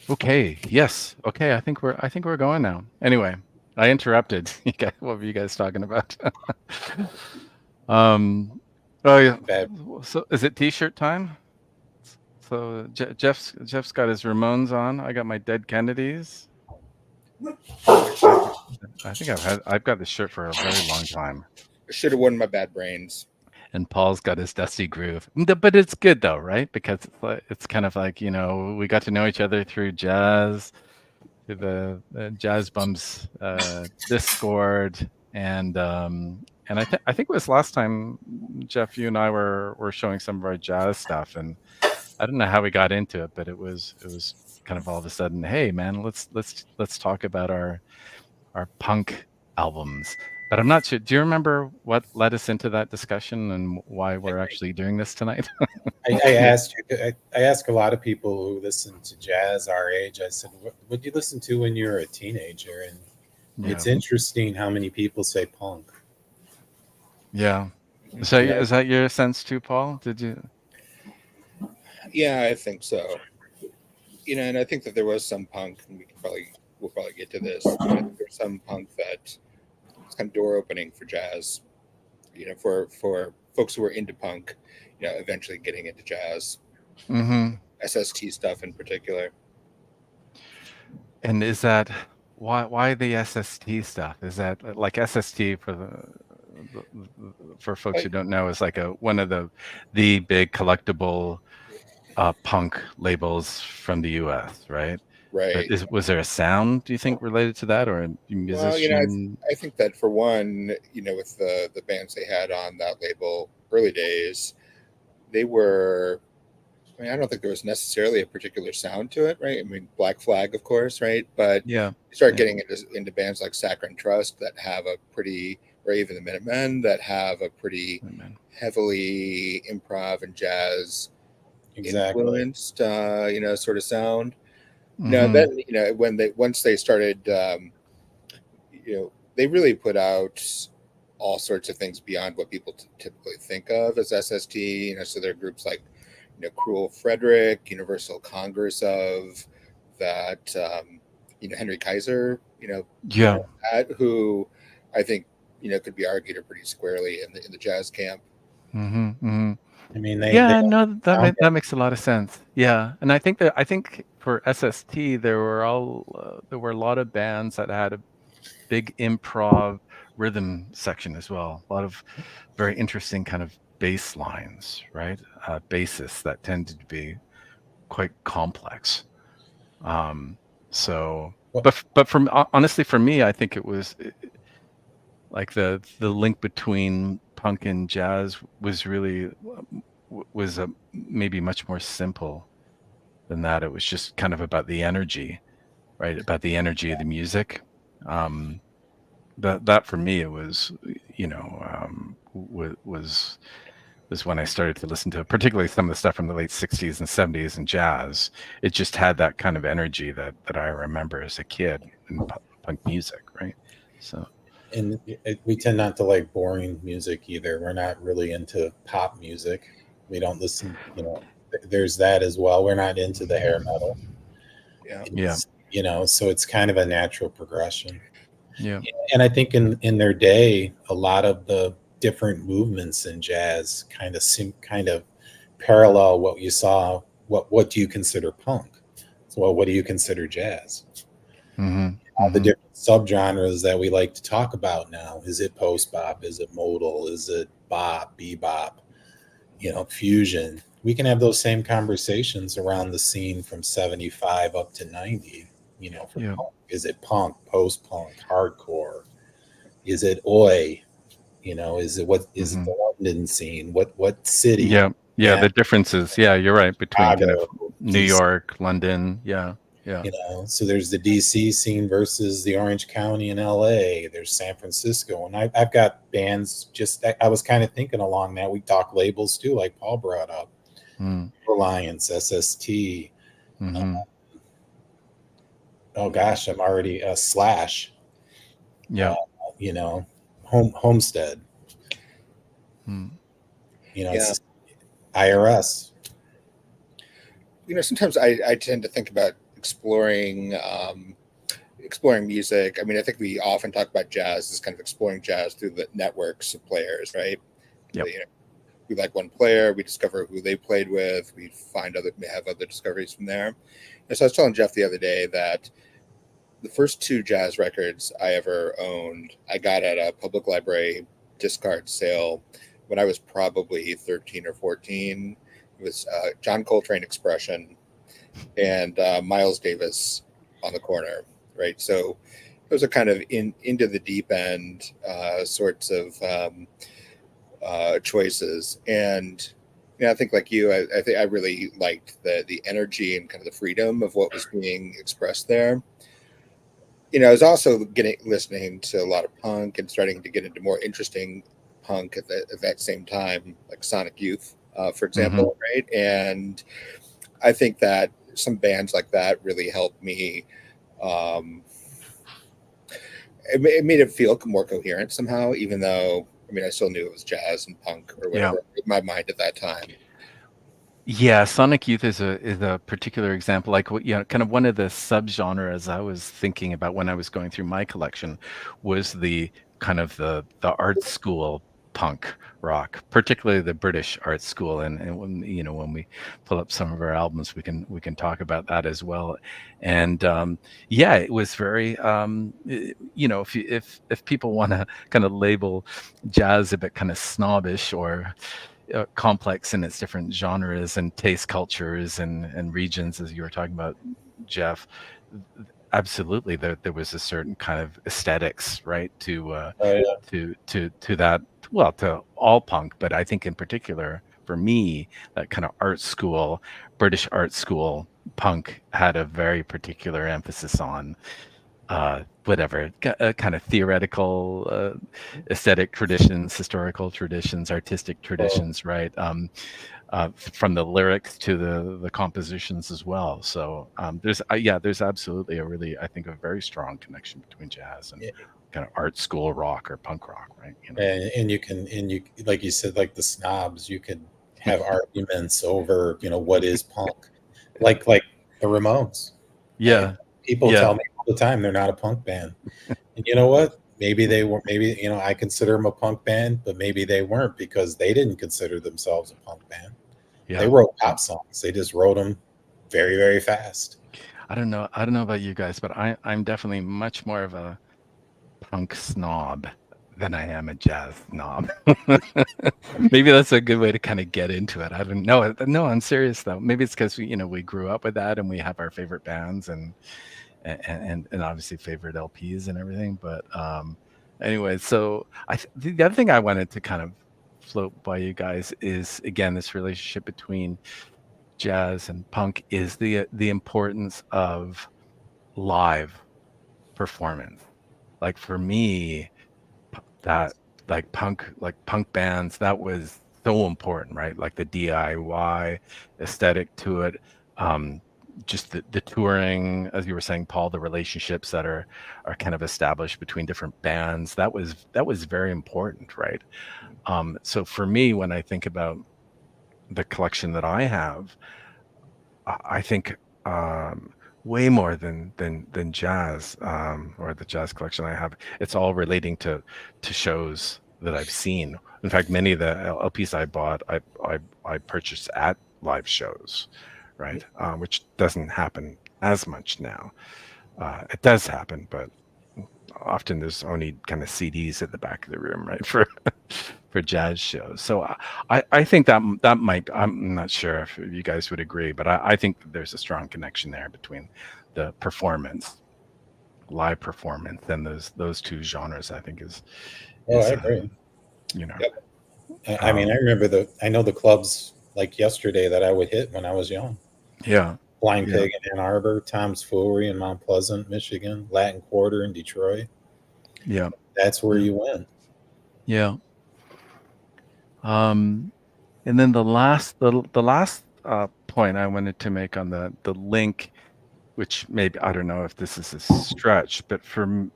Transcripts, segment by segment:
Okay. Yes. Okay. I think we're going now. Anyway, I interrupted. You guys, what were you guys talking about? um. Oh yeah. Bad. So is it T-shirt time? So Jeff's got his Ramones on. I got my Dead Kennedys. I I think I've got this shirt for a very long time. I should have worn my bad brains. And Paul's got his Dusty Groove. But it's good though, right? Because it's kind of like, we got to know each other through jazz, through the Jazz Bums Discord, and I think it was last time, Jeff, you and I were showing some of our jazz stuff, and I don't know how we got into it, but it was kind of all of a sudden, hey man, let's talk about our punk albums. But I'm not sure. Do you remember what led us into that discussion and why we're actually doing this tonight? I asked you. I ask a lot of people who listen to jazz our age. I said, "What did you listen to when you were a teenager?" And Yeah. it's interesting how many people say punk. Yeah. So Yeah. is that your sense too, Paul? Did you? Yeah, I think so. And I think that there was some punk, and we'll probably get to this. But I think there's some punk that was kind of door opening for jazz. For folks who were into punk, eventually getting into jazz, Mm-hmm. SST stuff in particular. And is that why the SST stuff? Is that like SST for folks who Like, don't know is like a one of the big collectible punk labels from the U.S., right? But right. was there a sound, do you think, related to that, or a Well, musician? I think that for one, with the bands they had on that label early days, they were. I mean, I don't think there was necessarily a particular sound to it, right? I mean, Black Flag, of course, right? But Yeah, you start yeah, getting into bands like Saccharine Trust that have a pretty, or even the Minutemen that have a pretty man. heavily improv and jazz Exactly. influenced, sort of sound. Mm-hmm. Then when they once they started, they really put out all sorts of things beyond what people typically think of as SST. So there are groups like Cruel Frederick, Universal Congress of that, Henry Kaiser, Yeah. who I think could be argued are pretty squarely in the jazz camp. Mm-hmm. Mm-hmm. I mean, they Yeah, no, found that makes a lot of sense. Yeah, and I think for SST there were a lot of bands that had a big improv rhythm section as well. A lot of very interesting kind of bass lines, right? Bases that tended to be quite complex. Um, so, what but honestly, for me, I think it was like the link between punk and jazz was really was maybe much more simple than that. It was just kind of about the energy, right? About the energy of the music. Um, that for me, it was, was when I started to listen to particularly some of the stuff from the late '60s and '70s and jazz. It just had that kind of energy that I remember as a kid in punk music, right? So and we tend not to like boring music either. We're not really into pop music. We don't listen. There's that as well. We're not into the hair metal. Yeah. yeah, So it's kind of a natural progression. yeah, And I think in their day, a lot of the different movements in jazz kind of parallel what you saw. What do you consider punk? So, well, what do you consider jazz? mm-hmm, All the mm-hmm, different subgenres that we like to talk about now. Is it post bop? Is it modal? Is it bop, bebop? Fusion. We can have those same conversations around the scene from 75 up to 90. For yeah, punk. Is it punk, post punk, hardcore? Is it oi? Is it what is it mm-hmm. the London scene? What city? Yeah, yeah, Yeah, the differences. Yeah, you're right, between kind of Chicago, New DC. York, London. Yeah, yeah. So there's the DC scene versus the Orange County in LA. There's San Francisco, and I've got bands. I was kind of thinking along that. We talk labels too, like Paul brought up. Mm, Reliance, SST. Uh, mm-hmm. oh gosh, I'm already Slash. Uh, Yeah. Homestead. Mm, Yeah. It's IRS. Sometimes I tend to think about exploring exploring music. I mean, I think we often talk about jazz as kind of exploring jazz through the networks of players, right? Yep. You know, we like one player, we discover who they played with, we have other discoveries from there. And so I was telling Jeff the other day that the first two jazz records I ever owned, I got at a public library discard sale when I was probably 13 or 14. It was John Coltrane Expression and Miles Davis on the corner, right? So those are kind of into the deep end sorts of choices. And I think like you, I think I really liked the energy and kind of the freedom of what was being expressed there. I was also listening to a lot of punk and starting to get into more interesting punk at that same time, like Sonic Youth, for example, right? And I think that some bands like that really helped me. It made it feel more coherent somehow, even though I still knew it was jazz and punk or whatever in my mind at that time. Yeah, Sonic Youth is a particular example. Like, kind of one of the subgenres I was thinking about when I was going through my collection was the kind of the art school punk rock, particularly the British art school. And when we pull up some of our albums, we can talk about that as well. And yeah, it was very if people want to kind of label jazz a bit kind of snobbish or complex in its different genres and taste cultures and regions, as you were talking about, Jeff. Absolutely, there was a certain kind of aesthetics, right, to that. Well, to all punk, but I think in particular for me, that kind of art school, British art school punk had a very particular emphasis on whatever kind of theoretical aesthetic traditions, historical traditions, artistic traditions, right? From the lyrics to the compositions as well. So there's absolutely I think a very strong connection between jazz and kind of art school rock or punk rock, right? And you like you said, like the snobs, you could have arguments over what is punk, like the Ramones. Yeah. People tell me all the time they're not a punk band. And you know what? Maybe they were, I consider them a punk band, but maybe they weren't because they didn't consider themselves a punk band. Yeah. They wrote pop songs. They just wrote them very, very fast. I don't know about you guys, but I'm definitely much more of a punk snob than I am a jazz snob. Maybe that's a good way to kind of get into it. I don't know. No, I'm serious though. Maybe it's because we grew up with that and we have our favorite bands and obviously favorite LPs and everything. But anyway, so the other thing I wanted to kind of float by you guys is, again, this relationship between jazz and punk is the importance of live performance. Like for me, that like punk bands, that was so important, right? Like the DIY aesthetic to it. Just the touring, as you were saying, Paul, the relationships that are kind of established between different bands, that was very important, right? So for me, when I think about the collection that I have, I think way more than jazz, or the jazz collection I have. It's all relating to shows that I've seen. In fact, many of the LPs I bought, I purchased at live shows, right? Which doesn't happen as much now. It does happen, but often there's only kind of CDs at the back of the room, right, for jazz shows. So I think that might, I'm not sure if you guys would agree, but I think that there's a strong connection there between the live performance, and those two genres. I think is I agree. Yep. I mean, I know the clubs like yesterday that I would hit when I was young. Yeah. Flying Pig in Ann Arbor, Tom's Foolery in Mount Pleasant, Michigan, Latin Quarter in Detroit. Yeah. That's where you went. Yeah. And then the last point I wanted to make on the link, which maybe, I don't know if this is a stretch, but for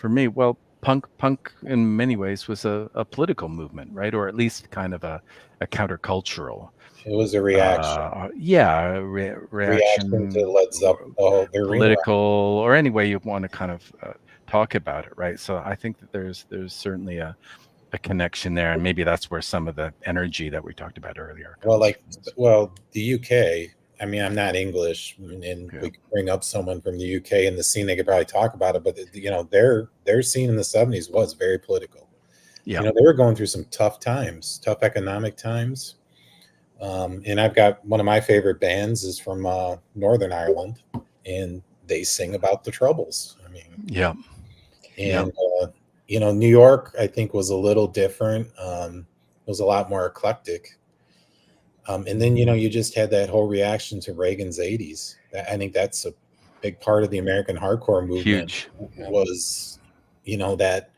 me, well, punk in many ways was a political movement, right? Or at least kind of a countercultural It was a reaction. Yeah, Reaction to reaction, Led Zeppelin. Oh, the arena. political, or any way you want to kind of talk about it, right? So I think that there's certainly a connection there, and maybe that's where some of the energy that we talked about earlier Well, comes from. well, the UK. I mean, I'm not English, and Yeah. we could bring up someone from the UK in the scene. They could probably talk about it, but you know, their scene in the '70s was very political. Yeah. You know, they were going through some tough times, tough economic times. And I've got one of my favorite bands is from Northern Ireland, and they sing about the Troubles. I mean, Yeah. and you know, New York, I think, was a little different. It was a lot more eclectic. And then, you know, you just had that whole reaction to Reagan's '80s. I think that's a big part of the American hardcore movement. Huge. Was, you know, that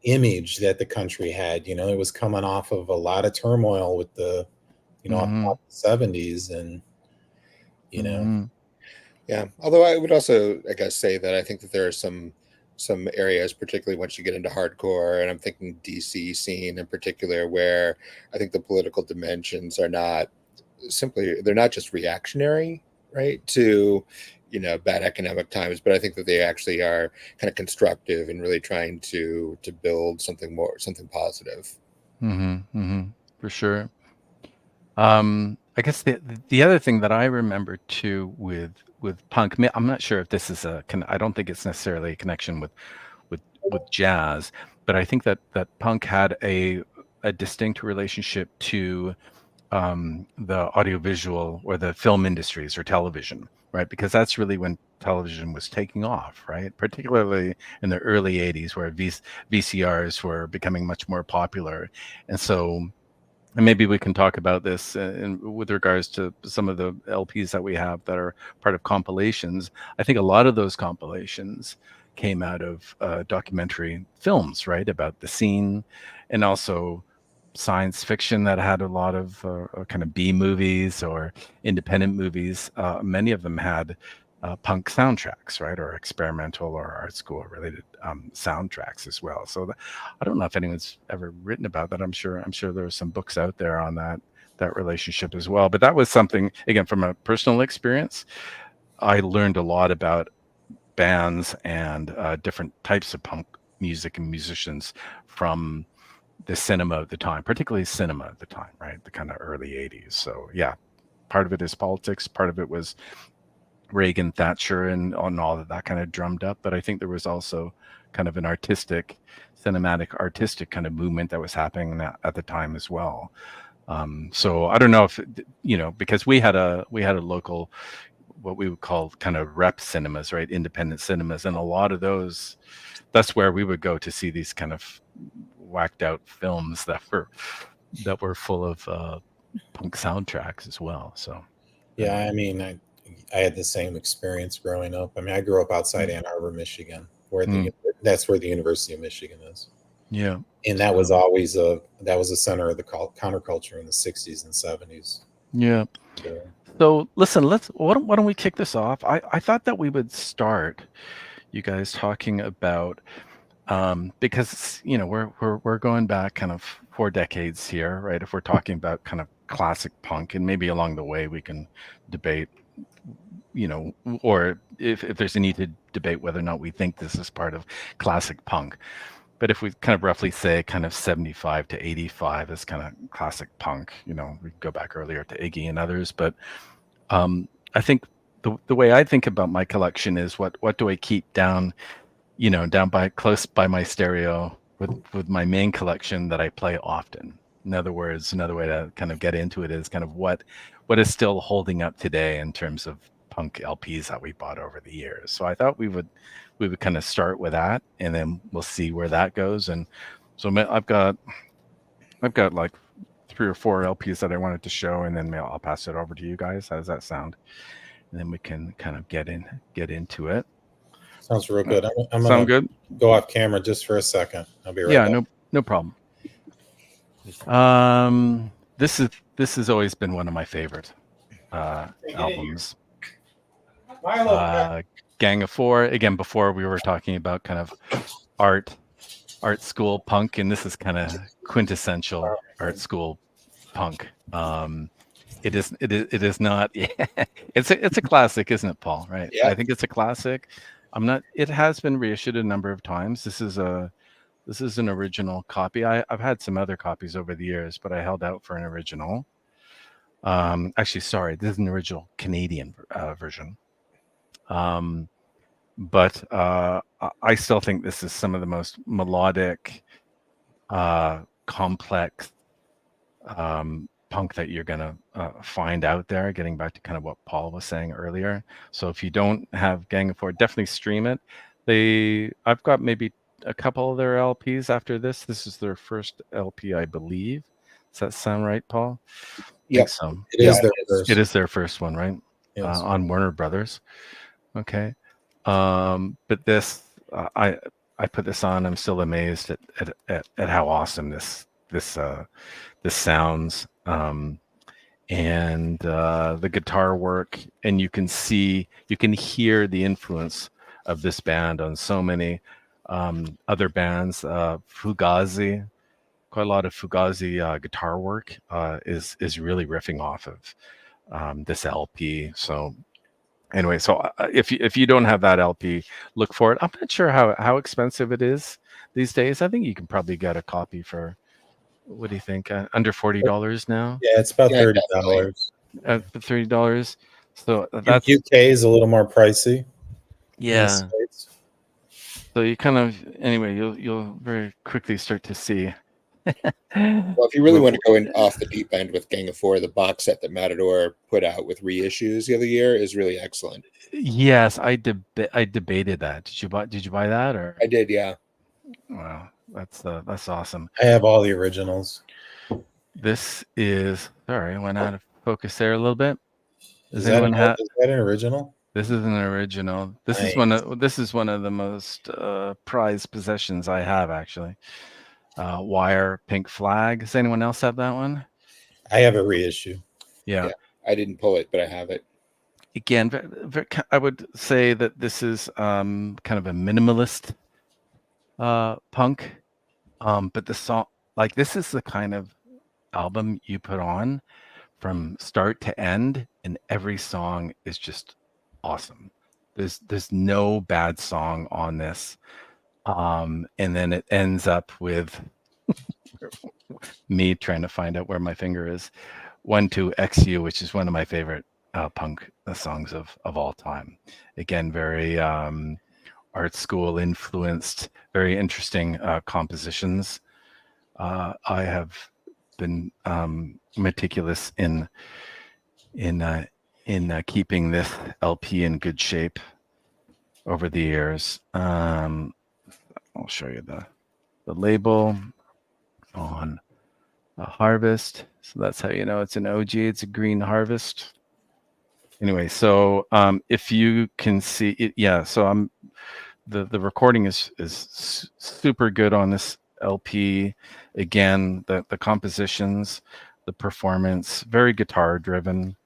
image that the country had. You know, it was coming off of a lot of turmoil with the, you know, up the '70s, and you know. Yeah. Although I would also, I guess, say that I think that there are some areas, particularly once you get into hardcore, and I'm thinking DC scene in particular, where I think the political dimensions are not simply, they're not just reactionary, right, to, you know, bad economic times, but I think that they actually are kind of constructive and really trying to build something positive. For sure. I guess the other thing that I remember too with punk, I'm not sure if this is I don't think it's necessarily a connection with jazz, but I think that punk had a distinct relationship to the audiovisual or the film industries or television, right? Because that's really when television was taking off, right? Particularly in the early '80s, where VCRs were becoming much more popular, and so. And maybe we can talk about this with regards to some of the LPs that we have that are part of compilations. I think a lot of those compilations came out of documentary films, right, about the scene, and also science fiction that had a lot of kind of B movies or independent movies. Many of them had punk soundtracks, right, or experimental or art school related soundtracks as well. So I don't know if anyone's ever written about that. I'm sure there are some books out there on that relationship as well. But that was something, again, from a personal experience. I learned a lot about bands and different types of punk music and musicians from the cinema of the time, particularly cinema at the time, right? The kind of early '80s. So yeah, part of it is politics. Part of it was Reagan, Thatcher, and on all of that kind of drummed up. But I think there was also kind of an cinematic artistic kind of movement that was happening at the time as well. So I don't know if, you know, because we had a local, what we would call kind of rep cinemas, right? Independent cinemas. And a lot of those, that's where we would go to see these kind of whacked out films that were full of punk soundtracks as well. So yeah, I mean, I had the same experience growing up. I mean, I grew up outside Ann Arbor, Michigan, where that's where the University of Michigan is. Yeah, and that was always the center of the counterculture in the '60s and '70s. Yeah. So listen, why don't we kick this off? I thought that we would start, you guys, talking about because you know we're going back kind of 4 decades here, right? If we're talking about kind of classic punk, and maybe along the way we can debate, you know, or if there's a need to debate whether or not we think this is part of classic punk. But if we kind of roughly say kind of 75 to 85 is kind of classic punk, you know, we go back earlier to Iggy and others. But I think the way I think about my collection is what do I keep down, you know, close by my stereo with my main collection that I play often. In other words, another way to kind of get into it is kind of what is still holding up today in terms of punk LPs that we bought over the years. So I thought we would kind of start with that, and then we'll see where that goes. And so I've got like 3 or 4 LPs that I wanted to show, and then I'll pass it over to you guys. How does that sound? And then we can kind of get into it. Sounds real good. I'm Sound good? Go off camera just for a second. I'll be right back. Yeah, no problem. This has always been one of my favorite albums. Gang of Four. Again, before we were talking about kind of art school punk, and this is kind of quintessential art school punk. It is not. It's a classic, isn't it, Paul? Right? Yeah. I think it's a classic. I'm not. It has been reissued a number of times. This is an original copy. I've had some other copies over the years, but I held out for an original. Actually, sorry, this is an original Canadian version. But I still think this is some of the most melodic, complex punk that you're gonna find out there. Getting back to kind of what Paul was saying earlier. So if you don't have Gang of Four, definitely stream it. I've got maybe a couple of their LPs after this. This is their first LP, I believe. Does that sound right, Paul? Yeah, think so. It is their first. It is their first one, right? Yes. On Warner Brothers. Okay. But this, I put this on. I'm still amazed at how awesome this sounds. And the guitar work, and you can hear the influence of this band on so many other bands. Fugazi, quite a lot of Fugazi guitar work is really riffing off of this LP. So anyway, so if you don't have that LP, look for it. I'm not sure how expensive it is these days. I think you can probably get a copy for, what do you think? Under $40 now? Yeah, it's about Yeah, $30. $30. So that's UK is a little more pricey. in the yeah. States. So you kind of anyway, you'll very quickly start to see. Well, if you really want to go in off the deep end with Gang of Four, the box set that Matador put out with reissues the other year is really excellent. Yes, I debated that. Did you buy that, or? I did, yeah. Wow, that's awesome. I have all the originals. This is, sorry, I went out of focus there a little bit. Is that an original? This is an original. This Nice. is one of the most prized possessions I have, actually. Wire Pink Flag. Does anyone else have that one? I have a reissue. Yeah. I didn't pull it, but I have it. Again, I would say that this is kind of a minimalist punk, but the song, like, this is the kind of album you put on from start to end, and every song is just awesome. There's no bad song on this, and then it ends up with me trying to find out where my finger is. 12XU, which is one of my favorite punk songs of all time. Again, very art school influenced, very interesting compositions. I have been meticulous in keeping this LP in good shape over the years. I'll show you the label on a Harvest. So that's how you know it's an OG. It's a green Harvest. Anyway, so if you can see it, yeah. So the recording is super good on this LP. Again, the compositions, the performance, very guitar driven.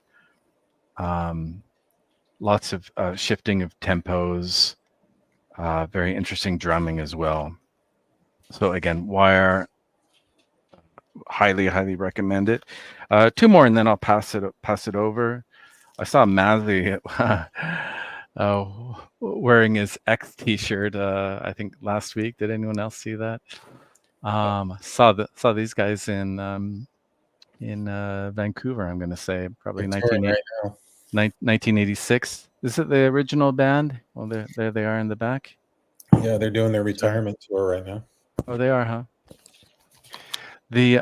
Lots of shifting of tempos. Very interesting drumming as well. So again, Wire, highly recommend it. Two more, and then I'll pass it over. I saw Mazzy wearing his X T-shirt. I think last week. Did anyone else see that? Saw these guys in Vancouver. I'm going to say probably 1986. Is it the original band? Well, there they are in the back. Yeah, they're doing their retirement tour right now. Oh, they are, huh? The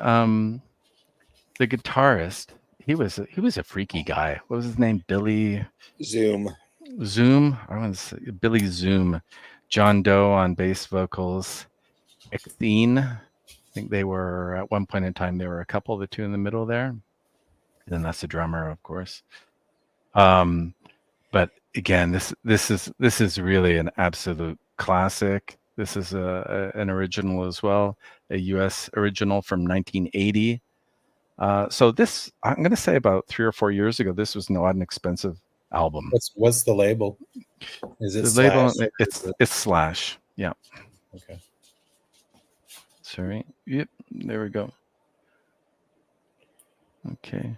guitarist, he was a freaky guy. What was his name? Billy Zoom. I want to say Billy Zoom. John Doe on bass vocals. Exene. I think they were at one point in time. They were a couple. The two in the middle there. And then that's the drummer, of course. But again, this is really an absolute classic. This is an original as well, a U.S. original from 1980. So this, I'm going to say about 3 or 4 years ago, this was not an expensive album. What's the label? Is it The Slash? label? It's Slash. Yeah. Okay. Sorry. Yep. There we go. Okay.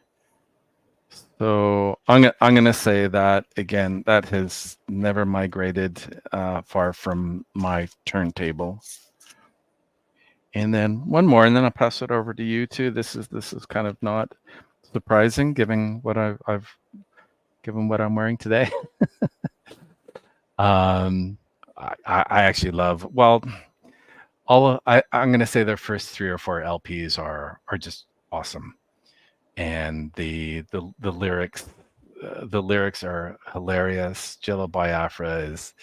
So I'm gonna say that again. That has never migrated far from my turntable. And then one more, and then I'll pass it over to you too. This is kind of not surprising, given what I've given what I'm wearing today. um, I actually love I'm gonna say their first 3 or 4 LPs are just awesome, and the lyrics are hilarious. Jello Biafra is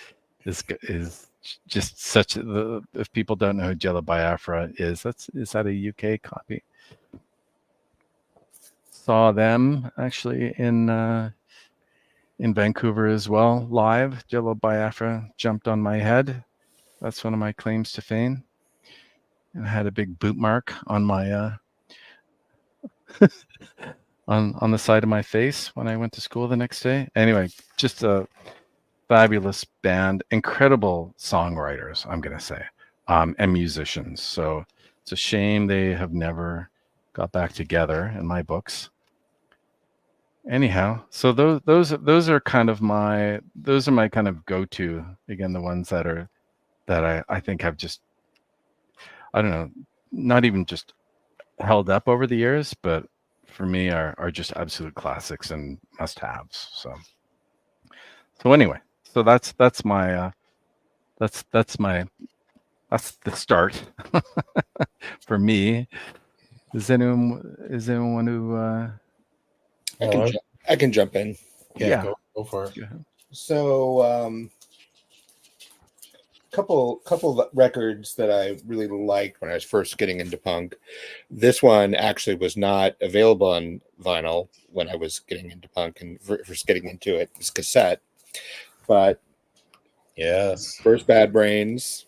just such the if people don't know who Jello Biafra is, is that a UK copy? Saw them actually in Vancouver as well, live. Jello Biafra jumped on my head. That's one of my claims to fame. And I had a big boot mark on my on the side of my face when I went to school the next day. Anyway, just a fabulous band, incredible songwriters, I'm gonna say, and musicians. So it's a shame they have never got back together in my books. Anyhow, so those are kind of my kind of go-to, again, the ones that I think have just, I don't know, not even just held up over the years, but for me are just absolute classics and must-haves. So anyway, so that's my that's the start for me. Is anyone who I can jump in. Yeah, yeah. go for it. Yeah. So, couple of records that I really liked when I was first getting into punk. This one actually was not available on vinyl when I was getting into punk and first getting into it. This cassette, but Yes. first Bad Brains.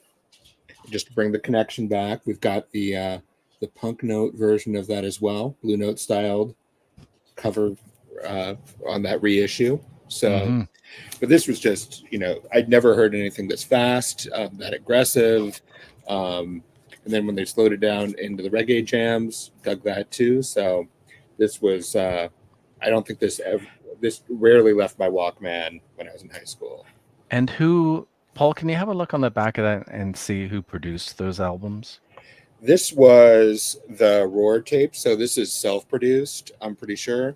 Just to bring the connection back, we've got the Punk Note version of that as well, Blue Note styled cover on that reissue. So. Mm-hmm. But this was just, I'd never heard anything that's fast, that aggressive. And then when they slowed it down into the reggae jams, dug that too. So this was, I don't think this rarely left my Walkman when I was in high school. And Paul, can you have a look on the back of that and see who produced those albums? This was the Roar tape. So this is self-produced, I'm pretty sure.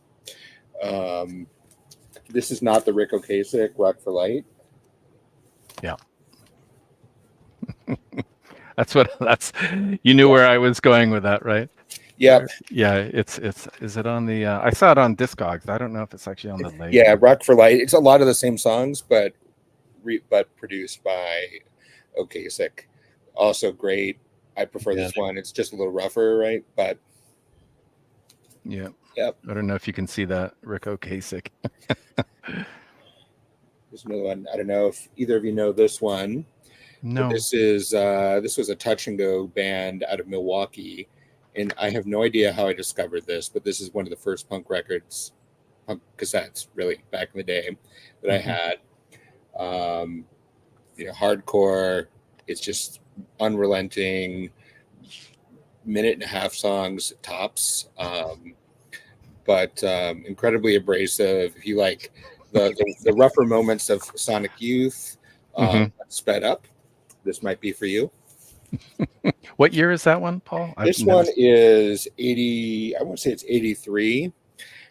This is not the Rick Ocasek Rock for Light. Yeah. You knew where I was going with that, right? Yep. Yeah, is it on the I saw it on Discogs. I don't know if it's actually on the label. Yeah, Rock for Light. It's a lot of the same songs, but produced by Ocasek. Also great. I prefer this one. It's just a little rougher, right? But yeah. Yep. I don't know if you can see that, Rick Ocasek. There's another one. I don't know if either of you know this one. No. This was a touch and go band out of Milwaukee, and I have no idea how I discovered this, but this is one of the first punk cassettes, really, back in the day that I had. Hardcore. It's just unrelenting, minute and a half songs tops. But incredibly abrasive. If you like the rougher moments of Sonic Youth, sped up, this might be for you. What year is that one, Paul? This one is 80. I want to say it's 83.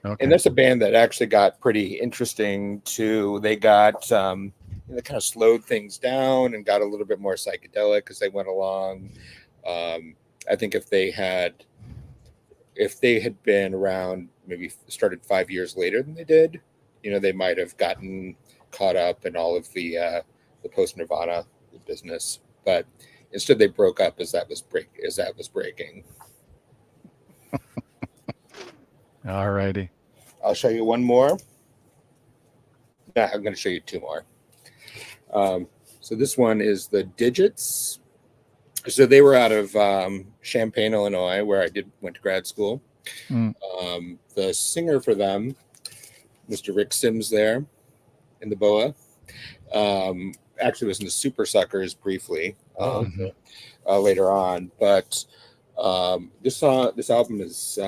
Okay. And that's a band that actually got pretty interesting too. They got they kind of slowed things down and got a little bit more psychedelic as they went along. I think if they had been around, maybe started 5 years later than they did, they might have gotten caught up in all of the post Nirvana business. But instead, they broke up as that was breaking. All righty. I'll show you one more. No, I'm going to show you two more. So this one is the Digits. So they were out of Champaign, Illinois, where I went to grad school. The singer for them, Mr. Rick Sims, there in the Boa, actually was in the Super Suckers briefly later on. But this album is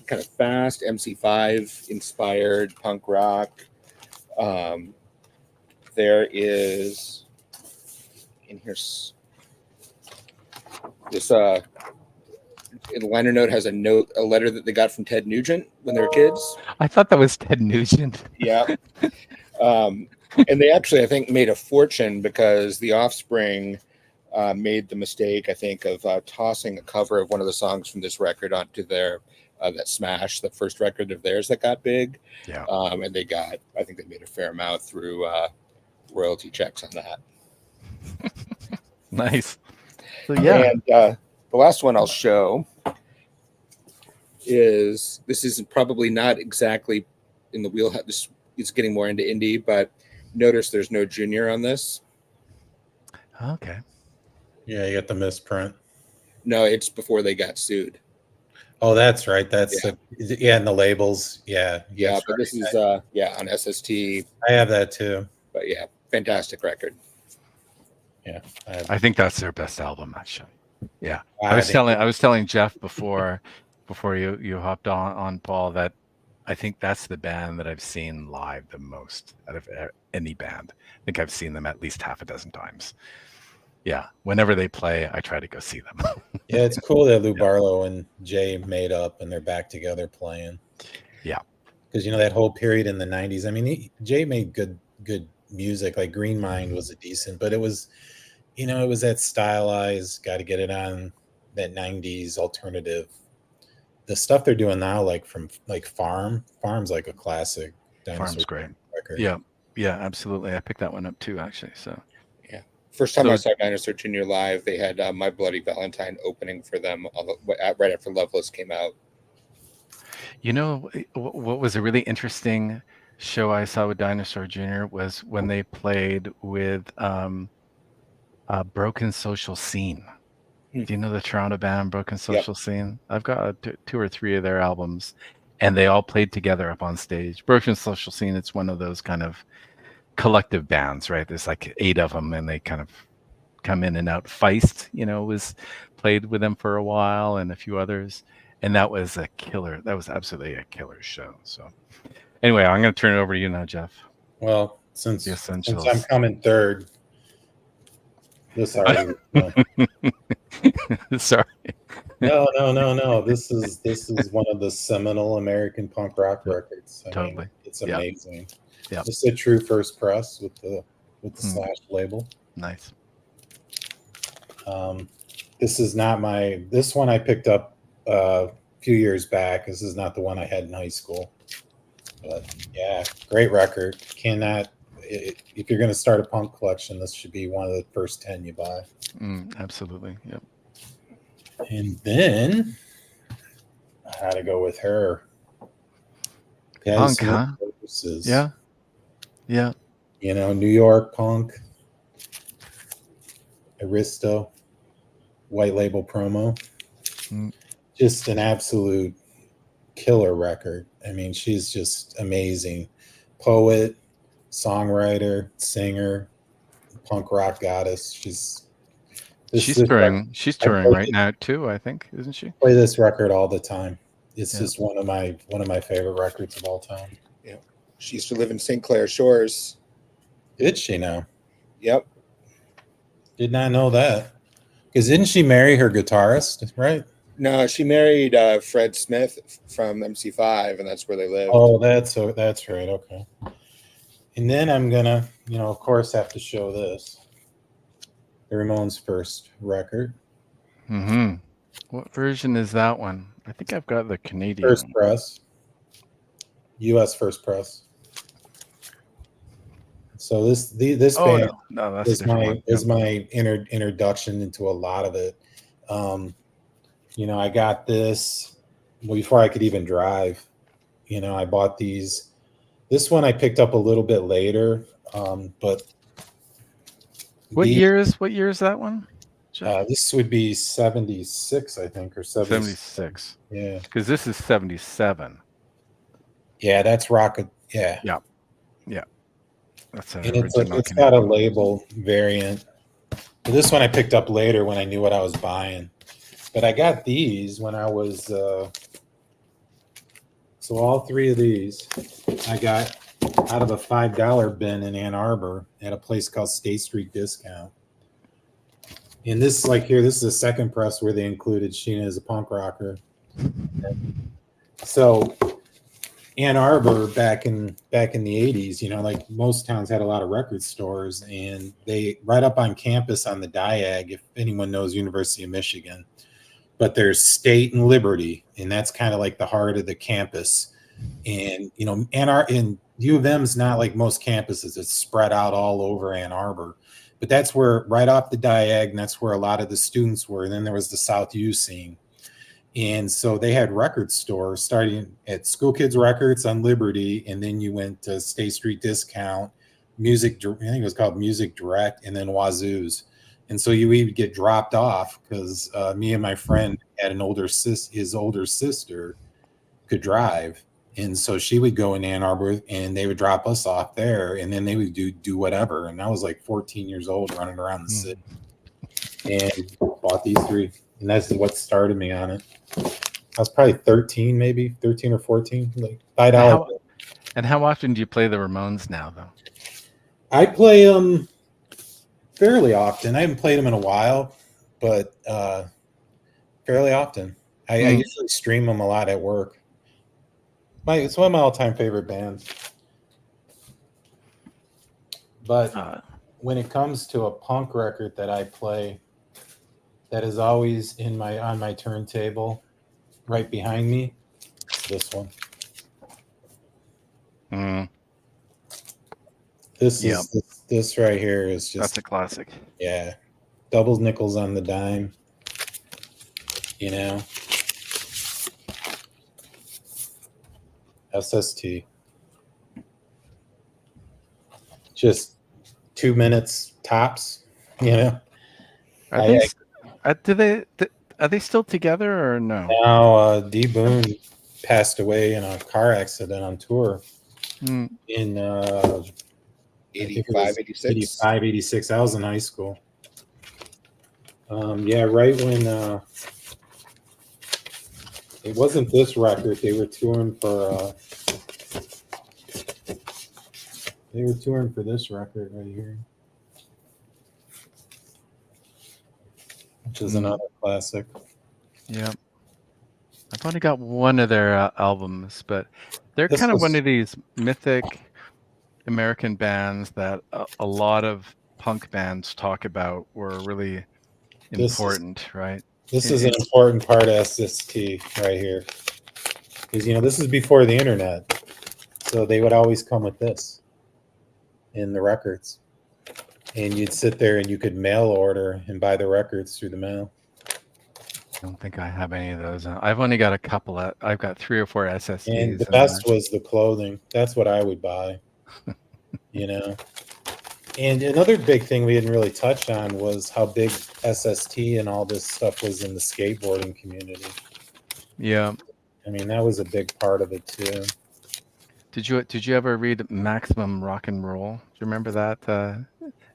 kind of fast MC5 inspired punk rock. There is in here this liner note has a letter that they got from Ted Nugent when they were kids. I thought that was Ted Nugent. Yeah. And they actually, I think, made a fortune because the Offspring made the mistake, I think, of tossing a cover of one of the songs from this record onto their that Smash, the first record of theirs that got big. Yeah. And I think they made a fair amount through royalty checks on that. Nice. So yeah. And the last one I'll show this is probably not exactly in the wheelhouse. This is getting more into indie, but notice there's no Junior on this. Okay. Yeah, you got the misprint. No, it's before they got sued. Oh, that's right. That's and the labels. Yeah. Yeah, but right. this is on SST. I have that too. But yeah, fantastic record. Yeah. I think that's their best album, actually. Yeah. I was telling Jeff before you hopped on Paul, that I think that's the band that I've seen live the most out of any band. I think I've seen them at least half a dozen times. Yeah. Whenever they play, I try to go see them. Yeah, it's cool that Lou Barlow and Jay made up and they're back together playing. Yeah. Because that whole period in the 90s, I mean, Jay made good music. Like Green Mind was a decent, but it was, it was that stylized, got to get it on that 90s alternative. The stuff they're doing now, like from like Farm's like a classic. Farm's great record. Yeah, absolutely. I picked that one up too, actually. So yeah, first time I saw Dinosaur Jr. live, they had My Bloody Valentine opening for them right after Loveless came out. What was a really interesting show I saw with Dinosaur Jr. was when they played with Broken Social Scene. Do you know the Toronto band Broken Social Scene? I've got 2 or 3 of their albums, and they all played together up on stage. Broken Social Scene, it's one of those kind of collective bands, right? There's like 8 of them, and they kind of come in and out. Feist, was played with them for a while, and a few others. And that was a killer. That was absolutely a killer show. So anyway, I'm going to turn it over to you now, Jeff. Well, since I'm coming third, this already. Sorry. No. This is one of the seminal American punk rock records. I mean, it's amazing. Yeah. This is a true first press with the Slash label. Nice. This is not this one I picked up a few years back. This is not the one I had in high school. But yeah, great record. If you're going to start a punk collection, this should be one of the first 10 you buy. Absolutely. Yep. And then I had to go with her. Punk, huh? Yeah. Yeah. New York punk. Aristo. White Label Promo. Just an absolute killer record. I mean, she's just amazing. Poet, songwriter, singer, punk rock goddess. She's touring right now too, I think, isn't she? Play this record all the time. It's just one of my favorite records of all time. Yeah. She used to live in St. Clair Shores. Did she now? Yep. Did not know that. Because didn't she marry her guitarist, right? No, she married Fred Smith from MC5, and that's where they lived. Oh, that's right. Okay. And then I'm gonna, of course, have to show this. The Ramones' first record. Mm-hmm. What version is that one? I think I've got the Canadian first press. U.S. first press. So this band is my introduction into a lot of it. I got this before I could even drive. I bought these. This one I picked up a little bit later, but what year is that one? This would be 76, I think, or 76. Yeah, because this is 77. Yeah, that's Rocket. Yeah. That's it's got a label variant. But this one I picked up later when I knew what I was buying. But I got these when I was So all three of these I got out of a $5 bin in Ann Arbor at a place called State Street Discount. And this, like here, this is the second press where they included Sheena as a punk rocker. So Ann Arbor back in the 80s, you know, like most towns had a lot of record stores, and they right up on campus on the Diag, if anyone knows University of Michigan, but there's State and Liberty, and that's kind of like the heart of the campus. And you know, and U of M's not like most campuses; it's spread out all over Ann Arbor. But that's where, right off the Diag, and that's where a lot of the students were. And then there was the South U scene. And so they had record stores starting at School Kids Records on Liberty, and then you went to State Street Discount, I think it was called Music Direct, and then Wazoo's. And so you would get dropped off because me and my friend had his older sister could drive. And so she would go in Ann Arbor, and they would drop us off there, and then they would do whatever. And I was like 14 years old running around the city and bought these three. And that's what started me on it. I was probably 13 or 14, like $5. And how often do you play the Ramones now, though? I play them fairly often. I haven't played them in a while, but fairly often. I usually stream them a lot at work. It's one of my all-time favorite bands. But when it comes to a punk record that I play, that is always on my turntable, right behind me, this one. This right here is just, that's a classic. Yeah, doubles nickels on the dime. You know, SST. Just 2 minutes tops. You know. Are they still together or no? Now D Boone passed away in a car accident on tour in 85, 86. I was in high school. Right when it wasn't this record, they were touring for this record right here, which is another classic. Yeah, I've only got one of their albums, but they're kind of one of these mythic American bands that a lot of punk bands talk about were really important, right? This is an important part of SST right here, because this is before the internet, so they would always come with this in the records, and you'd sit there and you could mail order and buy the records through the mail. I don't think I have any of those. I've only got a couple. I've got 3 or 4 SSTs. And the best was the clothing. That's what I would buy. And another big thing we didn't really touch on was how big SST and all this stuff was in the skateboarding community. Yeah. I mean, that was a big part of it too. Did you ever read Maximum Rock and Roll? Do you remember that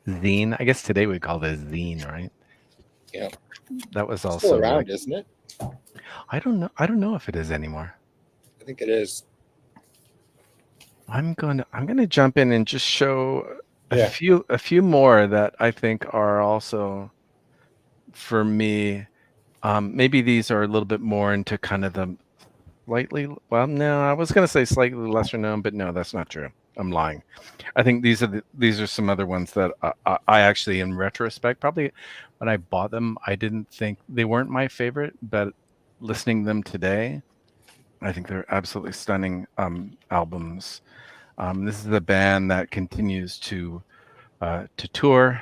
zine? I guess today we call it a zine, right? Yeah. That was also still around, isn't it? I don't know if it is anymore. I think it is. I'm gonna jump in and just show a few more that I think are also, for me, maybe these are a little bit more into kind of the no, I was gonna say slightly lesser known, but no, that's not true. I'm lying. I think these are some other ones that I actually, in retrospect, probably when I bought them, I didn't think they weren't my favorite, but listening to them today, I think they're absolutely stunning albums. This is a band that continues to tour,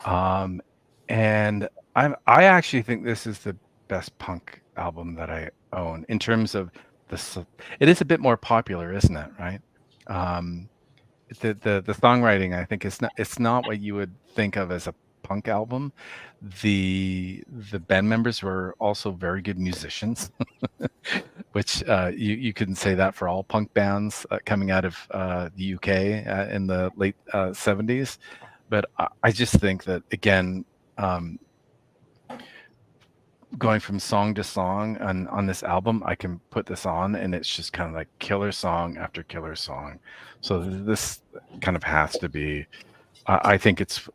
and I actually think this is the best punk album that I own in terms of it is a bit more popular, isn't it? Right. The songwriting, I think, it's not what you would think of as a punk album. The band members were also very good musicians, which you couldn't say that for all punk bands coming out of the UK in the late 70s. But I just think that, again, going from song to song on this album, I can put this on and it's just kind of like killer song after killer song. So this kind of has to be. I think it's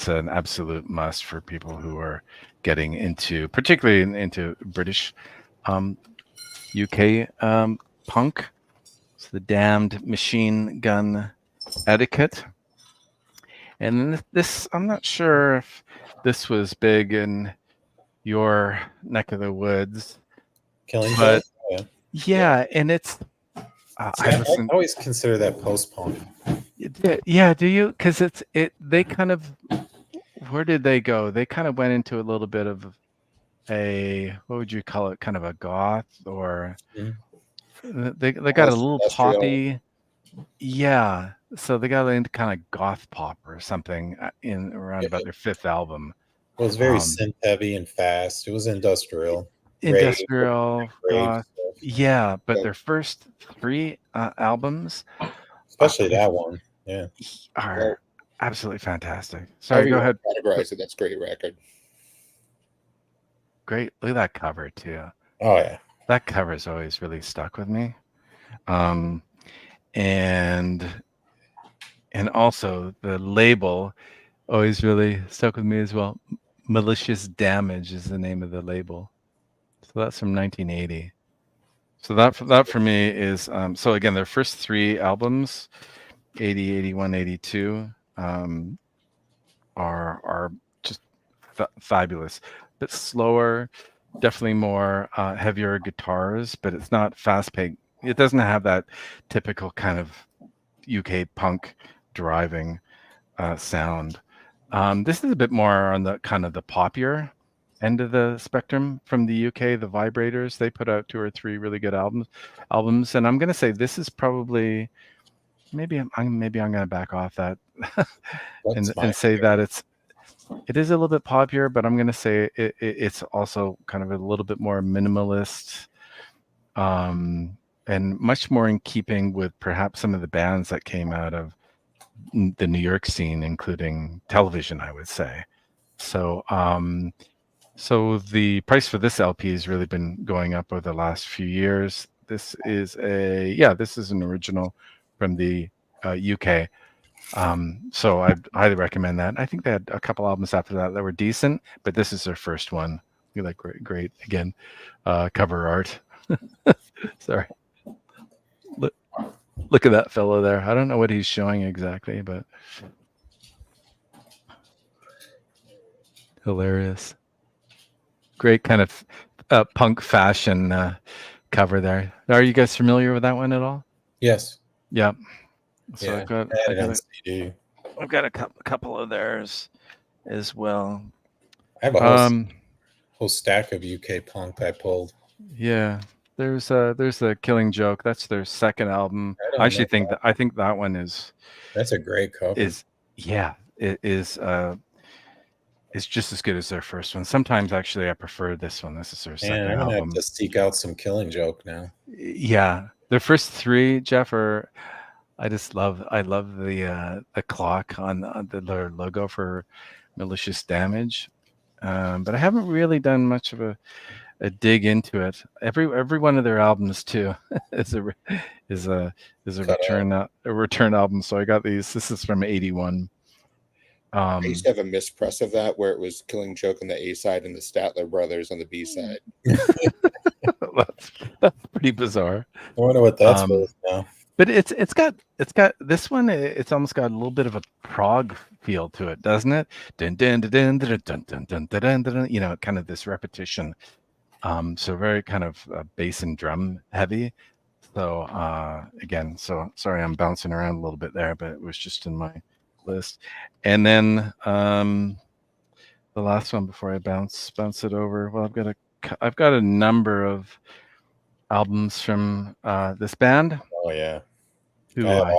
an absolute must for people who are getting into, particularly into British, UK punk. It's the Damned Machine Gun Etiquette. And this, I'm not sure if this was big in your neck of the woods, Killing but Joke? Yeah. and it's See, I I listen. always consider that post-punk. Yeah, do you? Because they kind of, where did they go? They kind of went into a little bit of a, what would you call it? Kind of a goth, or Mhm. they got a Almost little industrial. poppy. Yeah, so they got into kind of goth pop or something in around about their fifth album. It was very Um, synth heavy and fast. It was industrial. Industrial Rave goth. stuff. Yeah, but Yeah. their first three albums Especially that one. Yeah. are Well, absolutely fantastic. however Sorry, you go wanna ahead. categorize it, that's a great record. Great. Look at that cover too. Oh yeah. That cover has always really stuck with me. Um, and also the label always really stuck with me as well. Malicious Damage is the name of the label. So that's from 1980. So that for me is so again, their first three albums, 80, 81, 82, are just fabulous. Bit slower, definitely more heavier guitars, but it's not fast paced. It doesn't have that typical kind of UK punk driving sound. This is a bit more on the kind of the poppier end of the spectrum from the UK. The Vibrators, they put out 2 or 3 really good albums, and I'm going to say this is probably, maybe I'm going to back off that and say that it is a little bit poppier, but I'm going to say it's also kind of a little bit more minimalist, and much more in keeping with perhaps some of the bands that came out of the New York scene, including Television, I would say. So, so the price for this LP has really been going up over the last few years. This is this is an original from the UK. So I highly recommend that. I think they had a couple albums after that that were decent, but this is their first one. You like great again, cover art. Sorry. Look at that fellow there. I don't know what he's showing exactly, but hilarious. Great kind of punk fashion cover there. Are you guys familiar with that one at all? Yes. Yeah. So Yeah. I've got a couple of theirs as well. I have a whole stack of UK punk I pulled. Yeah. There's the Killing Joke. That's their second album. I actually think that one is. That's a great cover. It is just as good as their first one. Sometimes actually I prefer this one. This is their second I'm gonna album. have to seek out some Killing Joke now. Yeah, their first three, Jeff, are. I love the clock on their logo for Malicious Damage, but I haven't really done much of a dig into it. Every one of their albums too is a return album. So I got these. This is from 81. I used to have a mispress of that where it was Killing Joke on the A side and the Statler Brothers on the B side. that's pretty bizarre. I wonder what that's worth now. But it's got this one. It's almost got a little bit of a prog feel to it, doesn't it? Dun dun dun dun dun dun dun dun dun dun. You know, kind of this repetition. So very kind of bass and drum heavy. So again, so sorry I'm bouncing around a little bit there, but it was just in my list. And then the last one before I bounce it over. Well, I've got a number of albums from this band. Oh yeah. Who I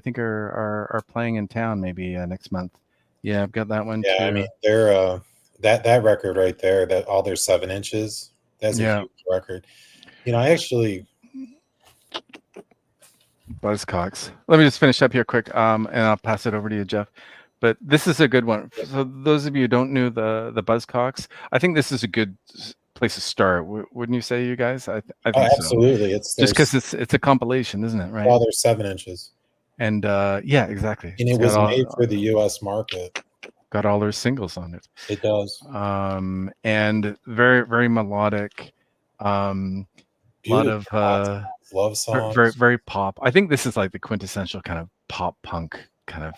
think are playing in town maybe next month. Yeah, I've got that one too. I mean, they're that record right there, that all their 7 inches, that's a huge record. You know, I actually Buzzcocks. Let me just finish up here quick, and I'll pass it over to you, Jeff. but this is a good one. So those of you who don't know the Buzzcocks, I think this is a good place to start. Wouldn't you say, you guys? I Oh, think so. absolutely. It's Just because there's it's a compilation, isn't it? Right? well, there's 7 inches, And yeah, exactly. and it It's was made for the U.S. market. got all their singles on it. It does. And very very melodic. A lot Beautiful of pop songs, love very songs. very pop. I think this is like the quintessential kind of pop punk kind of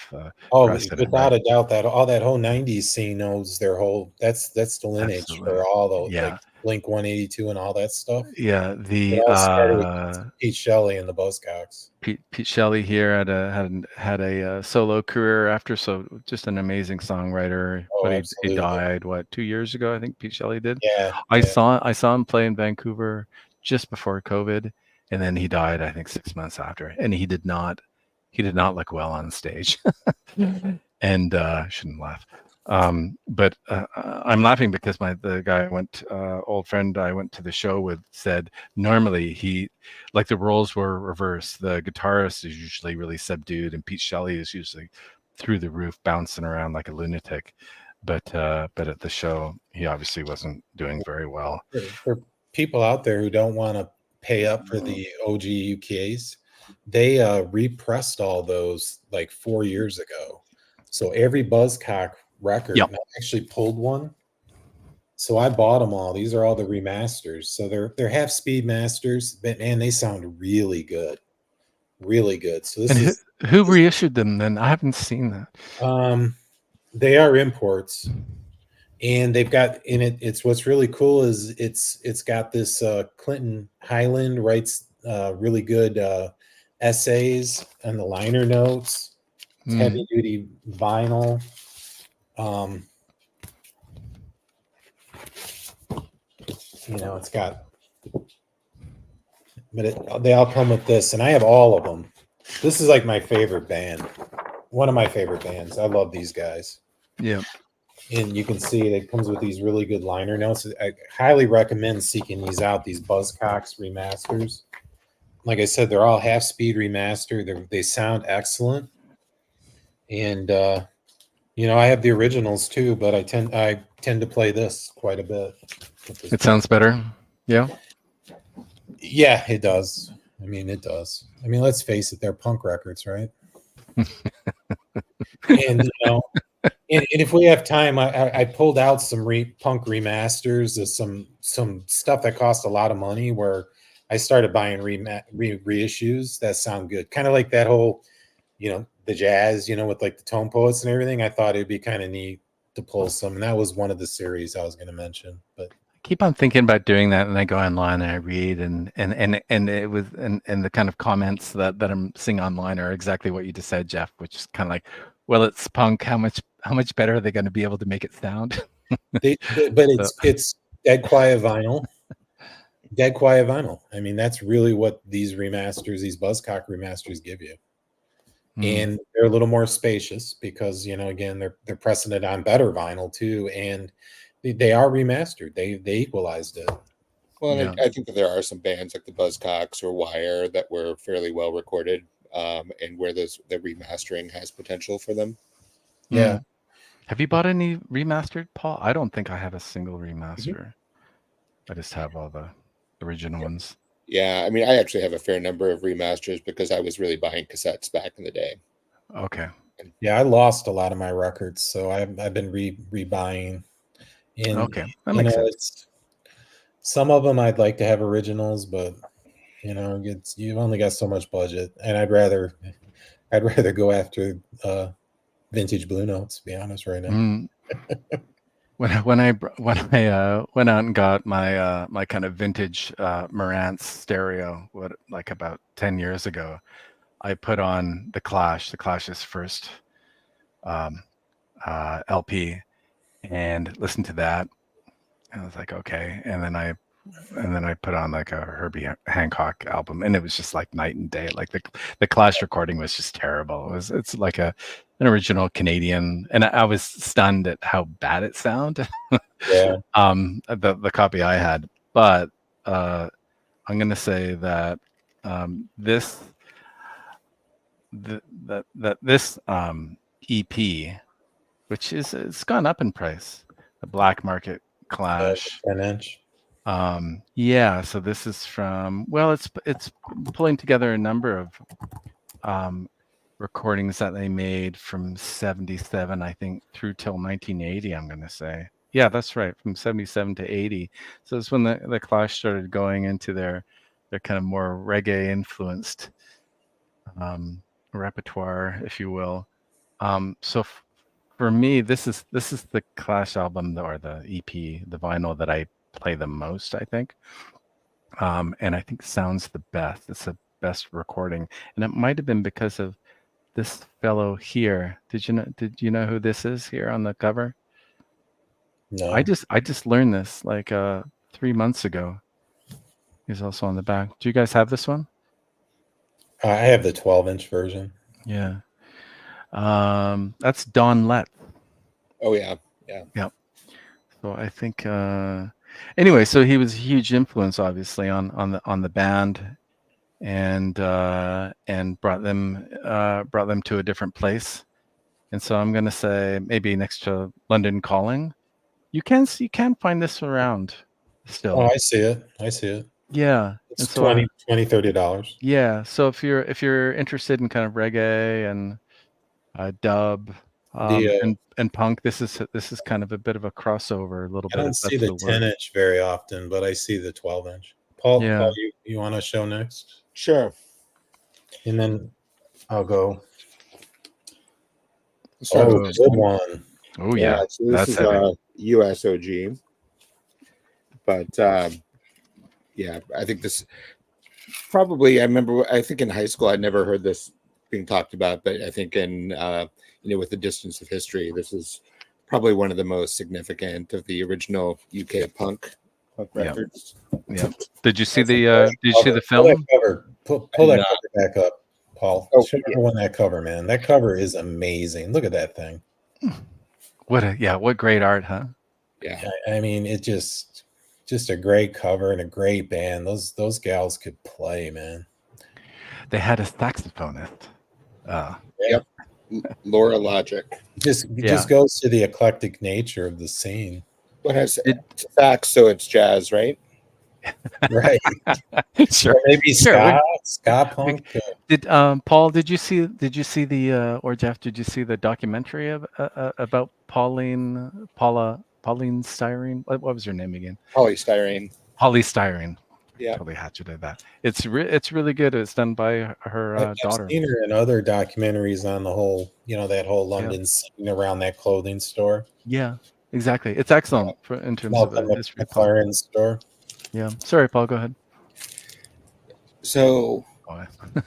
Oh, precedent, without right? a doubt, that all that whole '90s scene knows their whole. That's the lineage Absolutely. for all the Yeah. like Blink 182 and all that stuff. Yeah, It all started with Pete Shelley and the Buzzcocks. Pete Shelley here had a solo career after, so just an amazing songwriter. Oh, But he absolutely. died 2 years ago, I think Pete Shelley did. Yeah, I yeah. saw him play in Vancouver just before COVID, and then he died I think 6 months after, and he did not look well on stage. And shouldn't laugh. But I'm laughing because the guy I went old friend I went to the show with said normally he, like, the roles were reversed. The guitarist is usually really subdued, and Pete Shelley is usually through the roof, bouncing around like a lunatic. But at the show, he obviously wasn't doing very well. For people out there who don't want to pay up for the OG UKs, they repressed all those like 4 years ago. So every Buzzcock record, Yep. and I actually pulled one. So I bought them all. These are all the remasters. So they're half speed masters, but man, they sound really good, really good. So this And is who reissued them then? I haven't seen that. they are imports, and they've got in it. It's what's really cool is it's got this Clinton Highland writes really good essays and the liner notes. It's heavy duty vinyl. It's got, but they all come with this, and I have all of them. This is like my favorite band, one of my favorite bands. I love these guys. Yeah. And you can see it comes with these really good liner notes. I highly recommend seeking these out, these Buzzcocks remasters. Like I said, they're all half speed remastered. They sound excellent. And I have the originals too, but I tend to play this quite a bit. It sounds better. Yeah. Yeah, it does. I mean, it does. I mean, let's face it, they're punk records, right? And and if we have time, I pulled out some punk remasters of some stuff that cost a lot of money, where I started buying reissues that sound good. Kind of like that whole, the jazz, with like the Tone Poets and everything. I thought it'd be kind of neat to pull some, and that was one of the series I was going to mention. But keep on thinking about doing that, and I go online and I read, and it was and the kind of comments that I'm seeing online are exactly what you just said, Jeff, which is kind of like, well, it's punk. How much better are they going to be able to make it sound? but it's dead quiet vinyl. Dead quiet vinyl. I mean, that's really what these Buzzcock remasters give you. And they're a little more spacious because, again, they're pressing it on better vinyl too, and they are remastered. They equalized it. Well, and I think that there are some bands like the Buzzcocks or Wire that were fairly well recorded, and where the remastering has potential for them. Yeah. Have you bought any remastered, Paul? I don't think I have a single remaster. Mm-hmm. I just have all the original ones. Yeah, I mean, I actually have a fair number of remasters because I was really buying cassettes back in the day. Okay. Yeah, I lost a lot of my records, so I've been rebuying. And okay, that makes sense. Some of them I'd like to have originals, but you've only got so much budget, and I'd rather go after vintage Blue Notes, to be honest, right now. When I went out and got my my kind of vintage Marantz stereo, about 10 years ago, I put on the Clash's first LP, and listened to that. And I was like, okay, and then I put on like a Herbie Hancock album, and it was just like night and day. Like the Clash recording was just terrible. It's like an original Canadian, and I was stunned at how bad it sounded. Yeah. The copy I had, but I'm gonna say that this EP which is it's gone up in price. The Black Market Clash. 10-inch. Yeah, so this is from, well, it's pulling together a number of recordings that they made from 77, I think, through till 1980, I'm going to say. Yeah, that's right, from 77 to 80. So it's when the Clash started going into their kind of more reggae influenced repertoire, if you will. So for me, this is the Clash album or the EP, the vinyl that I play the most, I think. And I think sounds the best. It's the best recording, and it might have been because of this fellow here. Did you know who this is here on the cover? No. I just learned this like 3 months ago. He's also on the back. Do you guys have this one? I have the 12-inch version. Yeah. That's Don Lett. Oh yeah. So I think anyway, so he was a huge influence obviously on the band and brought them to a different place. And so I'm gonna say maybe next to London Calling. You can find this around still. Oh, I see it. Yeah. It's And so $20-$30. yeah. So if you're interested in kind of reggae and dub and punk, this is kind of a bit of a crossover, a little I bit. don't see the 10-inch very often, but I see the 12-inch. Paul, Yeah. Paul, you want to show next? Sure. And then I'll go. So Oh, good one. Oh yeah, so this that's is heavy. USOG. But yeah, I think this probably, I think in high school I never heard this being talked about, but I think in with the distance of history, this is probably one of the most significant of the original UK punk records. Yeah. Did you see the film? Pull that cover back up, Paul. Show everyone that cover, man. That cover is amazing. Look at that thing. What great art, huh? Yeah. I mean, it just a great cover and a great band. Those gals could play, man. They had a saxophonist. Yep. Laura Logic. Just goes to the eclectic nature of the scene. What has sax? So it's jazz, right? Right. Sure. Or maybe ska punk. Did Paul? Did you see the or Jeff? Did you see the documentary about Pauline Styrene? What was her name again? Polystyrene. Polystyrene. Yeah. Totally hatcheted that. It's really good. It's done by her daughter. I've seen her in other documentaries on the whole, that whole London scene around that clothing store. Yeah, exactly. It's excellent in terms of a history. McLaren store. Yeah. Sorry, Paul. Go ahead. So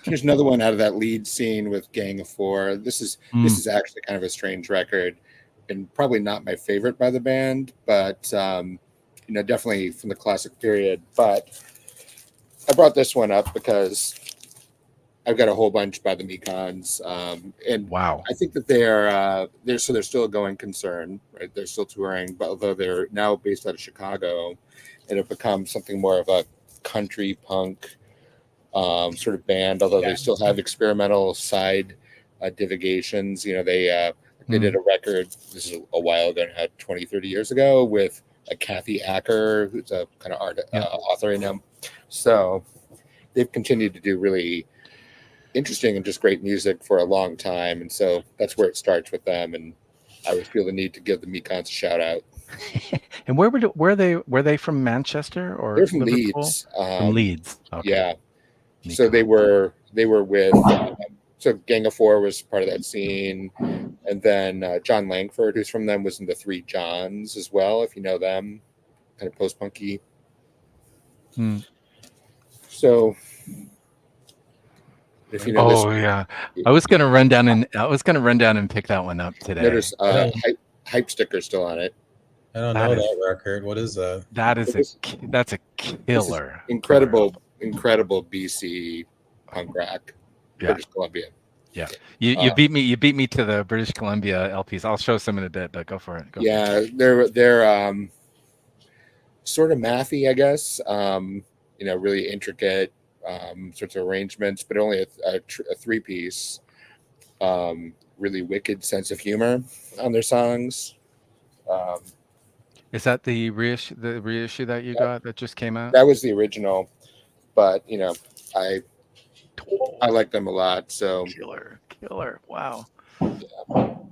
here's another one out of that lead scene with Gang of Four. This is actually kind of a strange record, and probably not my favorite by the band, but definitely from the classic period. But I brought this one up because I've got a whole bunch by the Mekons, and wow, I think that they're still a going concern, right? They're still touring, but although they're now based out of Chicago, and have become something more of a country punk sort of band. Although they still have experimental side divagations. They did a record. This is a while ago, 20, 30 years ago, with Kathy Acker, who's a kind of author in them. So they've continued to do really interesting and just great music for a long time. And so that's where it starts with them. And I would feel the need to give the Mekons a shout out. And were they from Manchester or they're from Liverpool? Leeds? From Leeds. Okay. Yeah. Mekons. So they were with so Gang of Four was part of that scene, and then John Langford, who's from them, was in the Three Johns as well, if you know them, kind of post punky. So if you know I was gonna run down and pick that one up today. There's hype sticker still on it. I don't know that record. What is that? That's a killer. Incredible BC punk rock. British Columbia. Yeah. You beat me to the British Columbia LPs. I'll show some in a bit, but go for it. They're sort of mathy, I guess. Really intricate sorts of arrangements, but only a 3-piece. really wicked sense of humor on their songs. Is that the reissue that you got that just came out? That was the original, but I like them a lot. So Killer. Wow.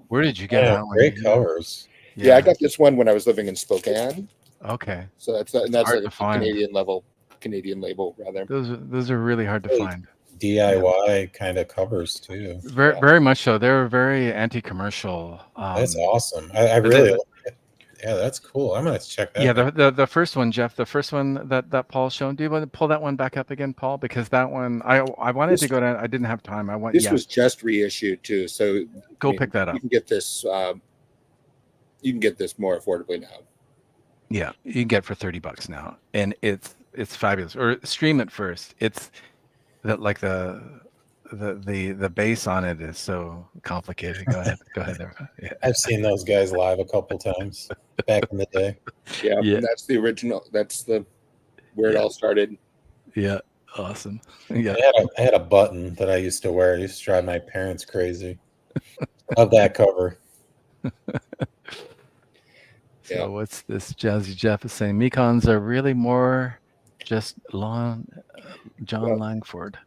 Where did you get Yeah, that one? great covers. yeah, I got this one when I was living in Spokane. Okay. So that's hard a to find. Canadian label rather. Those are really hard to Hey, find. DIY kind of covers too. Very much so. They're very anti-commercial. That's awesome. I but really they- like it. Yeah, that's cool. I'm gonna check that. Yeah, out. the first one, Jeff, the first one that Paul's shown. Do you want to pull that one back up again, Paul? Because that one, I wanted to go down. I didn't have time. This was just reissued too, so go pick that up. You can get this. You can get this more affordably now. Yeah, you can get it for $30 now, and it's fabulous. Or stream it first. It's that like the bass on it is so complicated. Go ahead there. Yeah. I've seen those guys live a couple times back in the day. Yeah. That's the original. That's where it all started. Yeah, awesome. Yeah, I had a button that I used to wear. It used to drive my parents crazy. Of that cover. So what's this? Jazzy Jeff is saying Mekons are really more just John Langford.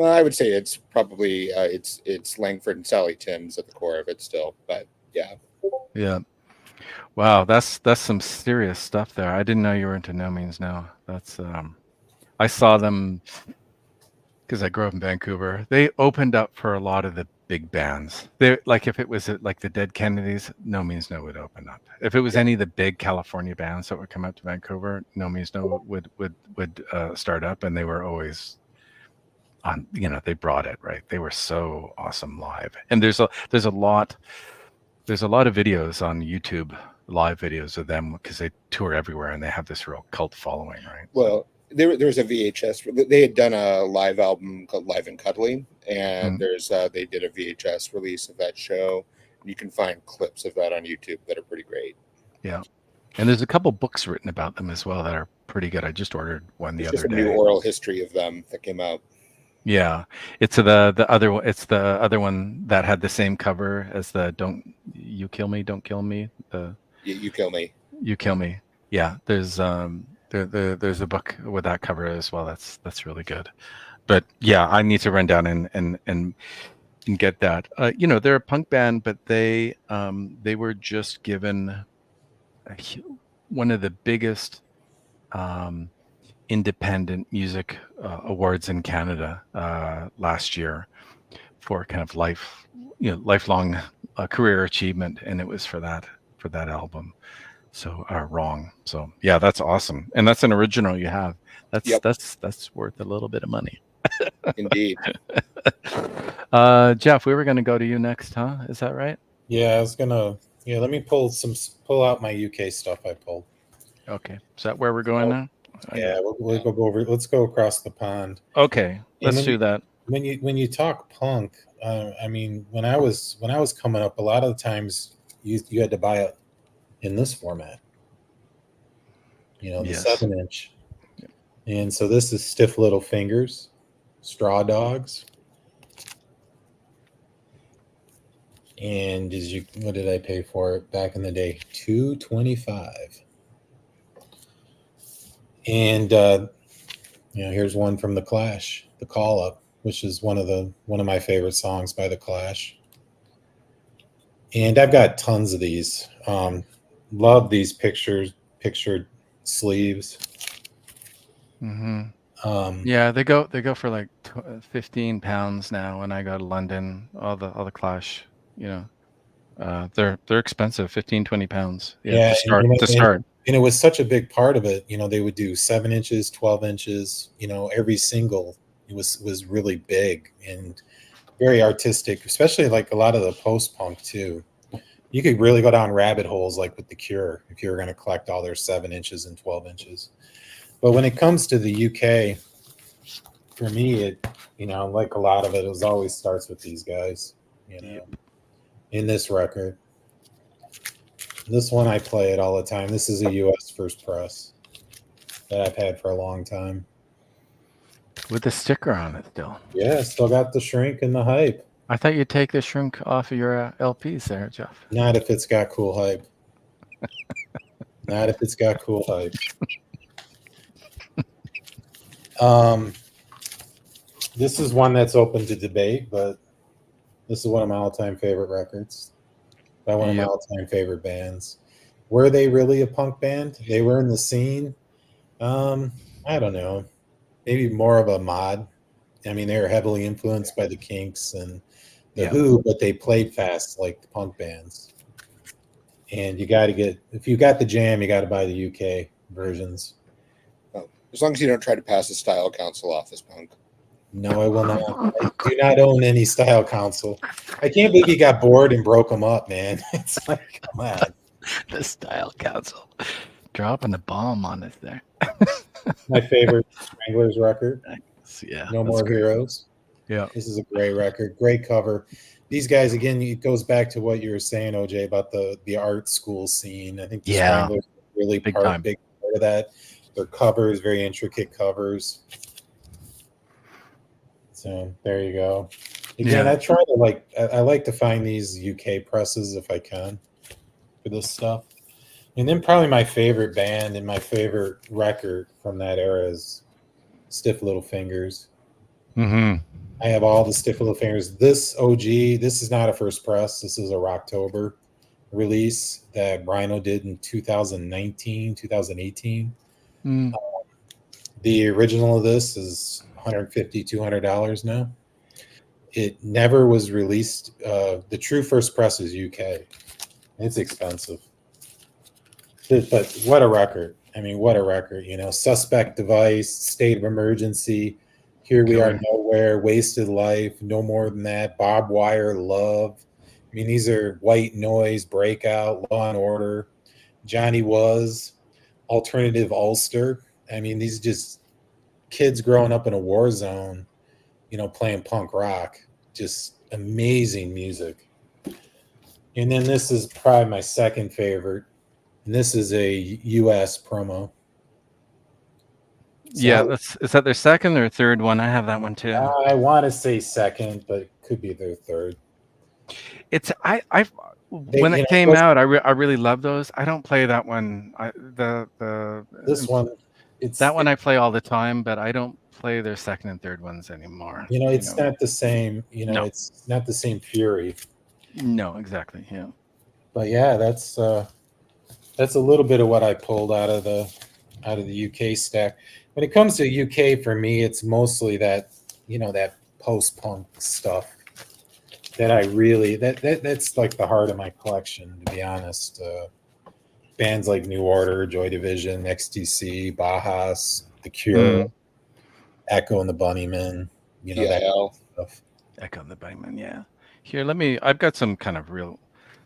I would say it's probably it's Langford and Sally Timms at the core of it still, but yeah. Wow, that's some serious stuff there. I didn't know you were into No Means No. That's I saw them because I grew up in Vancouver. They opened up for a lot of the big bands. They like if it was like the Dead Kennedys, No Means No would open up. If it was any of the big California bands that would come out to Vancouver, No Means No would start up, and they were always on. They brought it, right. They were so awesome live, and there's a lot of videos on YouTube, live videos of them because they tour everywhere and they have this real cult following, right? Well, there was a VHS. They had done a live album called Live and Cuddly, and they did a VHS release of that show. You can find clips of that on YouTube that are pretty great. Yeah, and there's a couple books written about them as well that are pretty good. I just ordered one the other day. New oral history of them that came out. Yeah, it's the other one. It's the other one that had the same cover as the "Don't You Kill Me, Don't Kill Me." You Kill Me. You Kill Me. Yeah, there's there's a book with that cover as well. That's really good. But yeah, I need to run down and get that. They're a punk band, but they were just given one of the biggest independent music awards in Canada last year for kind of lifelong career achievement, and it was for that album. So Wrong. So yeah, that's awesome, and that's an original you have. That's worth a little bit of money. Indeed. Jeff, we were going to go to you next, huh? Is that right? Yeah, I was gonna. Yeah, let me pull out my UK stuff I pulled. Okay, is that where we're going now? Yeah, we'll go over. Let's go across the pond. Okay, let's do that. When you talk punk, I mean, when I was coming up, a lot of the times you had to buy it in this format. The 7-inch. And so this is Stiff Little Fingers, Straw Dogs. And what did I pay for it back in the day? $2.25. And here's one from The Clash, The Call Up, which is one of my favorite songs by The Clash. And I've got tons of these. Love these pictured sleeves. Mm-hmm. Yeah, they go for like £15 now. When I go to London, all the Clash, they're expensive, £15-20. Yeah, to start. And it was such a big part of it. They would do 7 inches, 12 inches. Every single was really big and very artistic, especially like a lot of the post punk too. You could really go down rabbit holes like with The Cure if you were going to collect all their 7 inches and 12 inches. But when it comes to the UK, for me, it like a lot of it always starts with these guys. In this record, this one I play it all the time. This is a US first press that I've had for a long time. With the sticker on it still. Yeah, still got the shrink and the hype. I thought you'd take the shrink off of your LPs there, Jeff. Not if it's got cool hype. Not if it's got cool hype. This is one that's open to debate, but this is one of my all-time favorite records by one of my Yep. all-time favorite bands. Were they really a punk band? They were in the scene. I don't know. Maybe more of a mod. I mean, they were heavily influenced by the Kinks and the Yeah. Who, but they played fast like the punk bands. And you got to get, if you got the jam, you got to buy the UK versions. Well, as long as you don't try to pass the style council off as punk. No, I will not. I do not own any style council. I can't believe he got bored and broke them up, man. It's like, come on. The Style Council. Dropping the bomb on us there. My favorite Stranglers record, So, yeah. No that's More great. Heroes. Yeah. This is a great record, great cover. These guys, again, it goes back to what you were saying, OJ, about the art school scene. I think the Yeah. Stranglers are really Big big time. part of that. Their covers, very intricate covers. So there you go. Again, Yeah. I try to I like to find these UK presses if I can for this stuff. And then probably my favorite band and my favorite record from that era is Stiff Little Fingers. Mm-hmm. I have all the Stiff Little Fingers. This OG, this is not a first press. This is a Rocktober release that Rhino did in 2019, 2018. Mm. The original of this is $150, $200 now. It never was released. The true first press is UK. It's expensive. But what a record. I mean, what a record. You know, Suspect Device, State of Emergency, Here We Are Killer. Nowhere, Wasted Life, No More Than That, Bob Wire, Love. I mean, these are White Noise, Breakout, Law and Order, Johnny Was, Alternative Ulster. I mean, these are just kids growing up in a war zone, you know, playing punk rock. Just amazing music. And then this is probably my second favorite. And this is a US promo. Yeah, So, is that their second or third one? I have that one too. I want to say second, but it could be their third. It's when you it know, came those- out, I really love those. I don't play that one. This one, it's that one I play all the time, but I don't play their second and third ones anymore. You know, it's not the same. You know, No. it's not the same fury. No, exactly. Yeah. But yeah, that's a little bit of what I pulled out of the UK stack. When it comes to UK, for me, it's mostly that, you know, that post punk stuff that I really that's like the heart of my collection, to be honest. Bands like New Order, Joy Division, XTC, Bajas, The Cure, Echo and the Bunnymen, you know, that kind of stuff. Echo and the Bunnymen, yeah. Here, I've got some kind of real,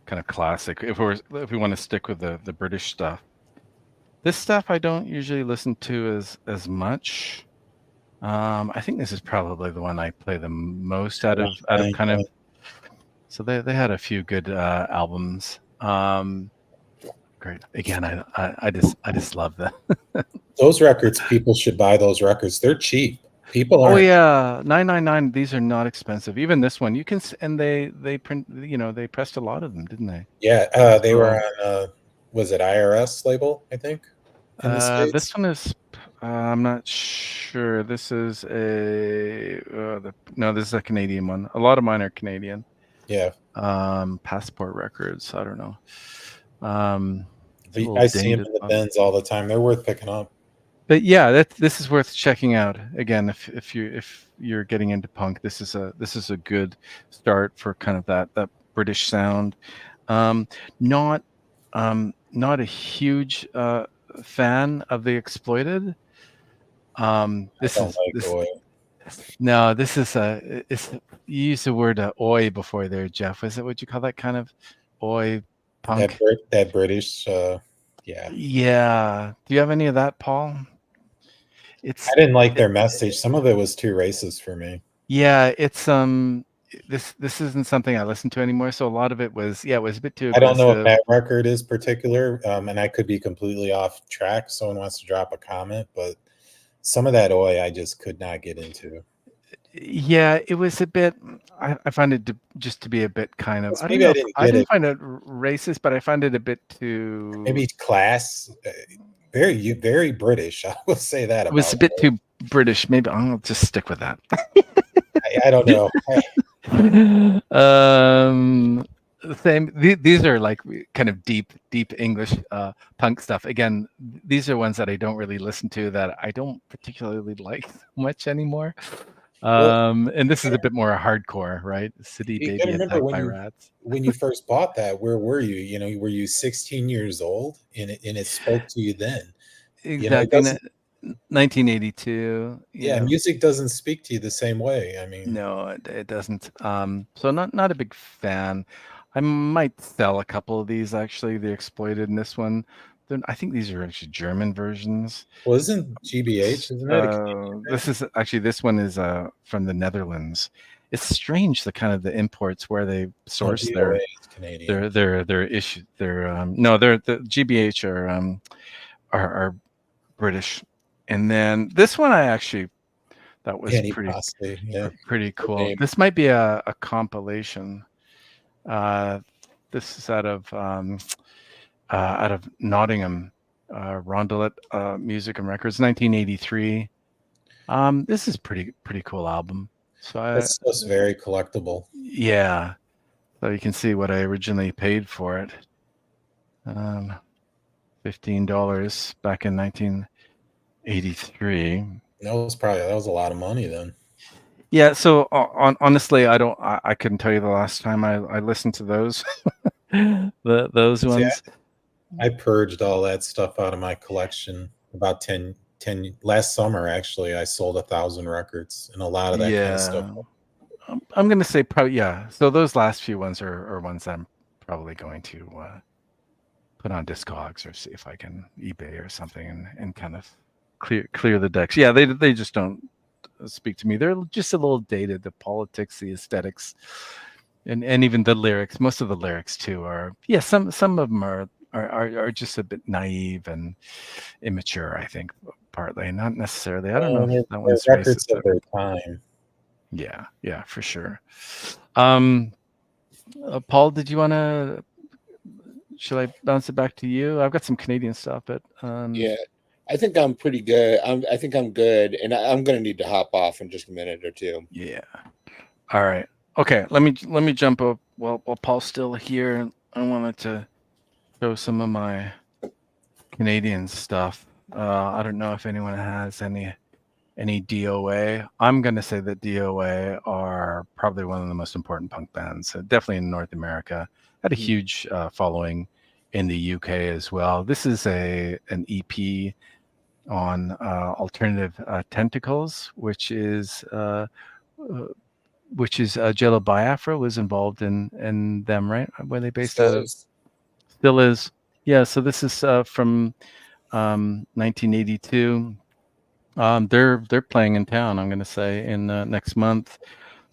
kind of classic. If we want to stick with the British stuff, this stuff I don't usually listen to as much. I think this is probably the one I play the most out of kind of. So they had a few good albums. Great. Again, I just love that. Those records, people should buy those records. They're cheap. People Oh aren't. yeah, 999. These are not expensive. Even this one, you can and they print. You know, they pressed a lot of them, didn't they? Yeah, they were on. Was it IRS label? I think. In the States? This one is. I'm not sure. This is no. This is a Canadian one. A lot of mine are Canadian. Yeah. Passport Records. I don't know. I see them in the bins all the time. They're worth picking up. But yeah, this is worth checking out. Again, if you're getting into punk, this is a good start for kind of that British sound. Not a huge fan of the Exploited. This is you use the word oi before there, Jeff. Is it what you call that kind of oi punk? That British, yeah. Yeah. Do you have any of that, Paul? I didn't like their message. Some of it was too racist for me. Yeah, it's this isn't something I listen to anymore. So a lot of it was it was a bit too I aggressive. don't know if that record is particular, and I could be completely off track. Someone wants to drop a comment, but some of that oi I just could not get into. Yeah, it was a bit. I find it just to be a bit kind of, I don't Maybe I know, didn't I get didn't it. find it racist, but I find it a bit too. Maybe class, very British. I will say that It was about a bit it. too British. Maybe I'll just stick with that. I don't know. um, same. These are like kind of deep English punk stuff. Again, these are ones that I don't really listen to, that I don't particularly like much anymore. Well, And this is a bit more hardcore, right? City you got to Baby remember Attacked by Rats. when you first bought that. Where were you? Were you 16 years old, and it spoke to you then? It Exactly. doesn't. 1982. Yeah, Yeah. music doesn't speak to you the same way. I mean, No, it doesn't. So not a big fan. I might sell a couple of these actually. The exploited in this one. I think these are actually German versions. well, isn't GBH? Isn't that a Canadian This band? is actually, this one is from the Netherlands. It's strange, the kind of the imports where they No, source DOA is Canadian. their issue. No, they're the GBH are British. And then this one I actually, that was Annie Posse, yeah. pretty Good cool. name. This might be a compilation. Uh, this is out of Nottingham, Rondelet Music and Records, 1983. This is pretty cool album. So That's just very collectible. yeah, so you can see what I originally paid for it. $15 back in 1983. That was a lot of money then. Yeah, so honestly, I couldn't tell you the last time I listened to those, those See, ones. I purged all that stuff out of my collection about 10 last summer. Actually, I sold 1,000 records, and a lot of that kind of stuff. Yeah, I'm gonna say probably, yeah. So those last few ones are ones I'm probably going to put on Discogs or see if I can eBay or something and kind of clear the decks. Yeah, they just don't speak to me. They're just a little dated. The politics, the aesthetics, and even the lyrics. Most of the lyrics too are, yeah. Some of them are just a bit naive and immature. I think partly, not necessarily. I don't know if that They're one's records racist. of their time. Yeah, for sure. Paul, did you want to? Should I bounce it back to you? I've got some Canadian stuff, but Yeah, I think I'm pretty good. I think I'm good, and I'm going to need to hop off in just a minute or two. yeah. All right. Okay. Let me jump up while Paul's still here. I wanted to show some of my Canadian stuff. I don't know if anyone has any DOA. I'm gonna say that DOA are probably one of the most important punk bands, definitely in North America. Had a huge following in the UK as well. This is an EP on Alternative Tentacles, which is Jello Biafra was involved in them, right? Where they based out of? Still is. Yeah. So this is from 1982. They're playing in town, I'm going to say, in next month.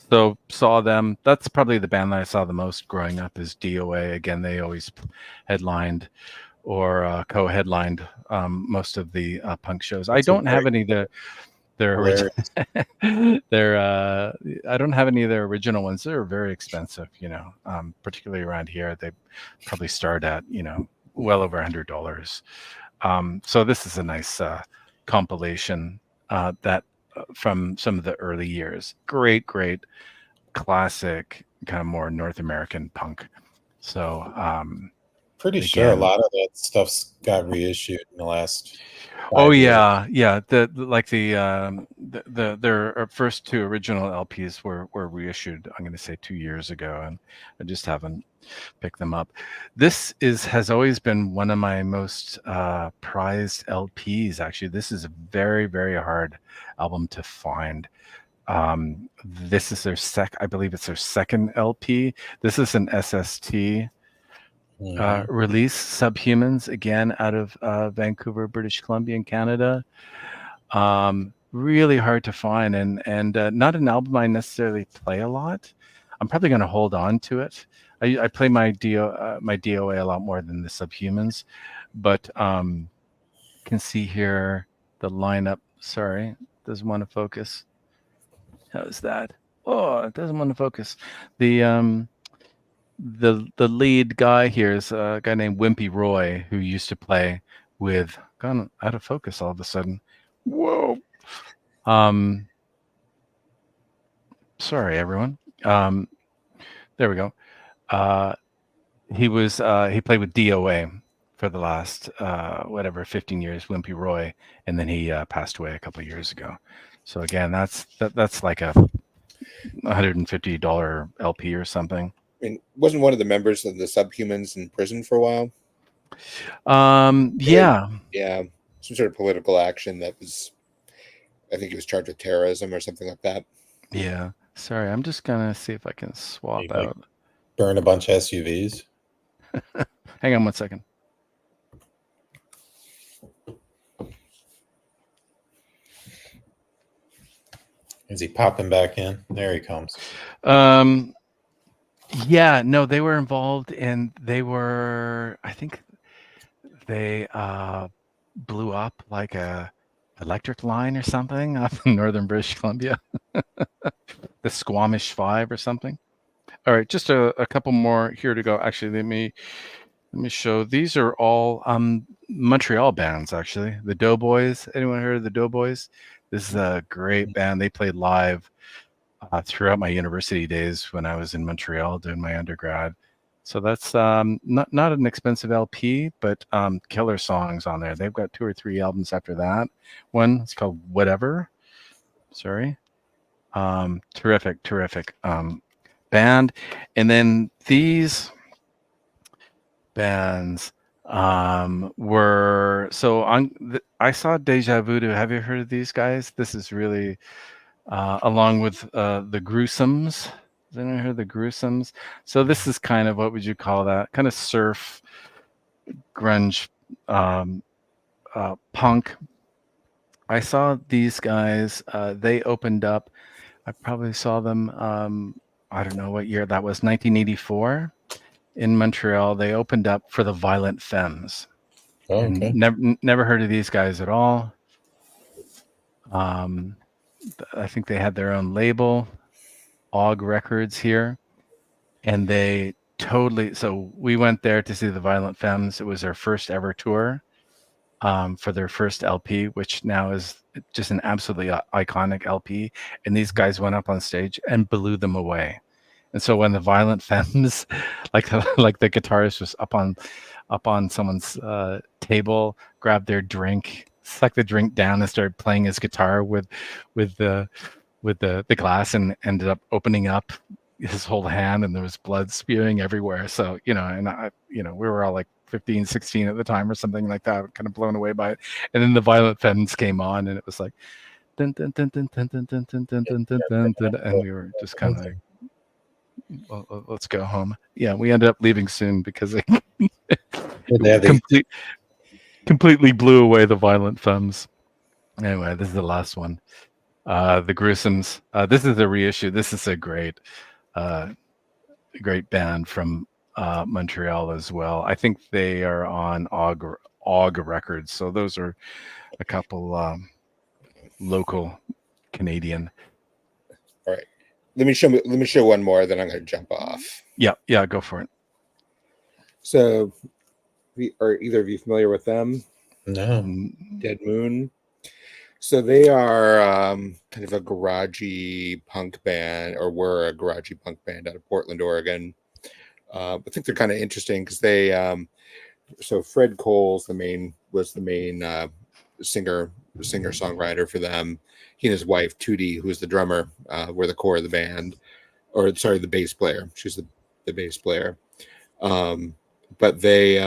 So saw them. That's probably the band that I saw the most growing up is DOA. Again, they always headlined or co-headlined most of the punk shows. I don't have any of their original. I don't have any of their original ones. They're very expensive, particularly around here. They probably start at well over $100. So this is a nice compilation that from some of the early years. Great classic kind of more North American punk. So pretty sure a lot of that stuff's got reissued in the last 5 years. Yeah. Their first two original LPs were reissued, I'm going to say 2 years ago, and I just haven't picked them up. This has always been one of my most prized LPs. Actually, this is a very hard album to find. This is their I believe it's their second LP. This is an SST release, Subhumans, again out of Vancouver, British Columbia in Canada. Really hard to find, and not an album I necessarily play a lot. I'm probably going to hold on to it. I play my DOA a lot more than the Subhumans, but can see here the lineup. Sorry, doesn't want to focus. How's that? Oh, it doesn't want to focus. The lead guy here is a guy named Wimpy Roy, who used to play with, gone out of focus all of a sudden. Whoa. Sorry everyone. There we go. He played with DOA for the last 15 years, Wimpy Roy, and then he passed away a couple of years ago. So again, that's like a $150 LP or something. I mean, wasn't one of the members of the Subhumans in prison for a while? Yeah. Yeah, some sort of political action that was, I think he was charged with terrorism or something like that. Yeah. Sorry, I'm just gonna see if I can swap You, like, out. burn a bunch of SUVs. Hang on 1 second. Is he popping back in? There he comes. Yeah, no, they were involved and I think they blew up like a electric line or something up in northern British Columbia. The Squamish Five or something. All right, just a couple more here to go. Actually, let me show. These are all Montreal bands, actually. The Doughboys. Anyone heard of the Doughboys? This is a great band. They played live throughout my university days when I was in Montreal doing my undergrad. So that's not an expensive LP, but killer songs on there. They've got 2 or 3 albums after that. One, it's called Whatever. Sorry. Terrific band. And then these bands were, so I saw Deja Voodoo. Have you heard of these guys? This is really along with the Gruesomes. Has anyone heard of the Gruesomes? So this is kind of, what would you call that? Kind of surf, grunge, punk. I saw these guys. They opened up. I probably saw them. I don't know what year that was. 1984 in Montreal. They opened up for the Violent Femmes. Oh, okay. Never heard of these guys at all. I think they had their own label, Og Records here, and they totally. So we went there to see the Violent Femmes. It was their first ever tour for their first LP, which now is just an absolutely iconic LP. And these guys went up on stage and blew them away. And so when the Violent Femmes, like the guitarist was up on someone's table, grabbed their drink, sucked the drink down, and started playing his guitar with the glass, and ended up opening up his whole hand, and there was blood spewing everywhere. So, and we were all like 15, 16 at the time or something like that, kind of blown away by it. And then the Violent Femmes came on, and it was like dun, dun, dun, dun, dun, dun, dun, dun, dun, dun, dun, dun, dun, and we were just kind of like, well, let's go home. Yeah, we ended up leaving soon because it completely blew away the Violent Femmes. Anyway, this is the last one. The Gruesomes. This is a reissue. This is a great band from Montreal as well. I think they are on Og Records. So those are a couple local Canadian. All right. Let me show one more, then I'm going to jump off. Yeah, go for it. So, are either of you familiar with them? No. Dead Moon. So they are kind of a garagey punk band, or were a garagey punk band out of Portland, Oregon. I think they're kind of interesting because they. So Fred Coles was the main singer songwriter for them. He and his wife Tootie, who is the drummer, were the core of the band, the bass player. She's the bass player. But they.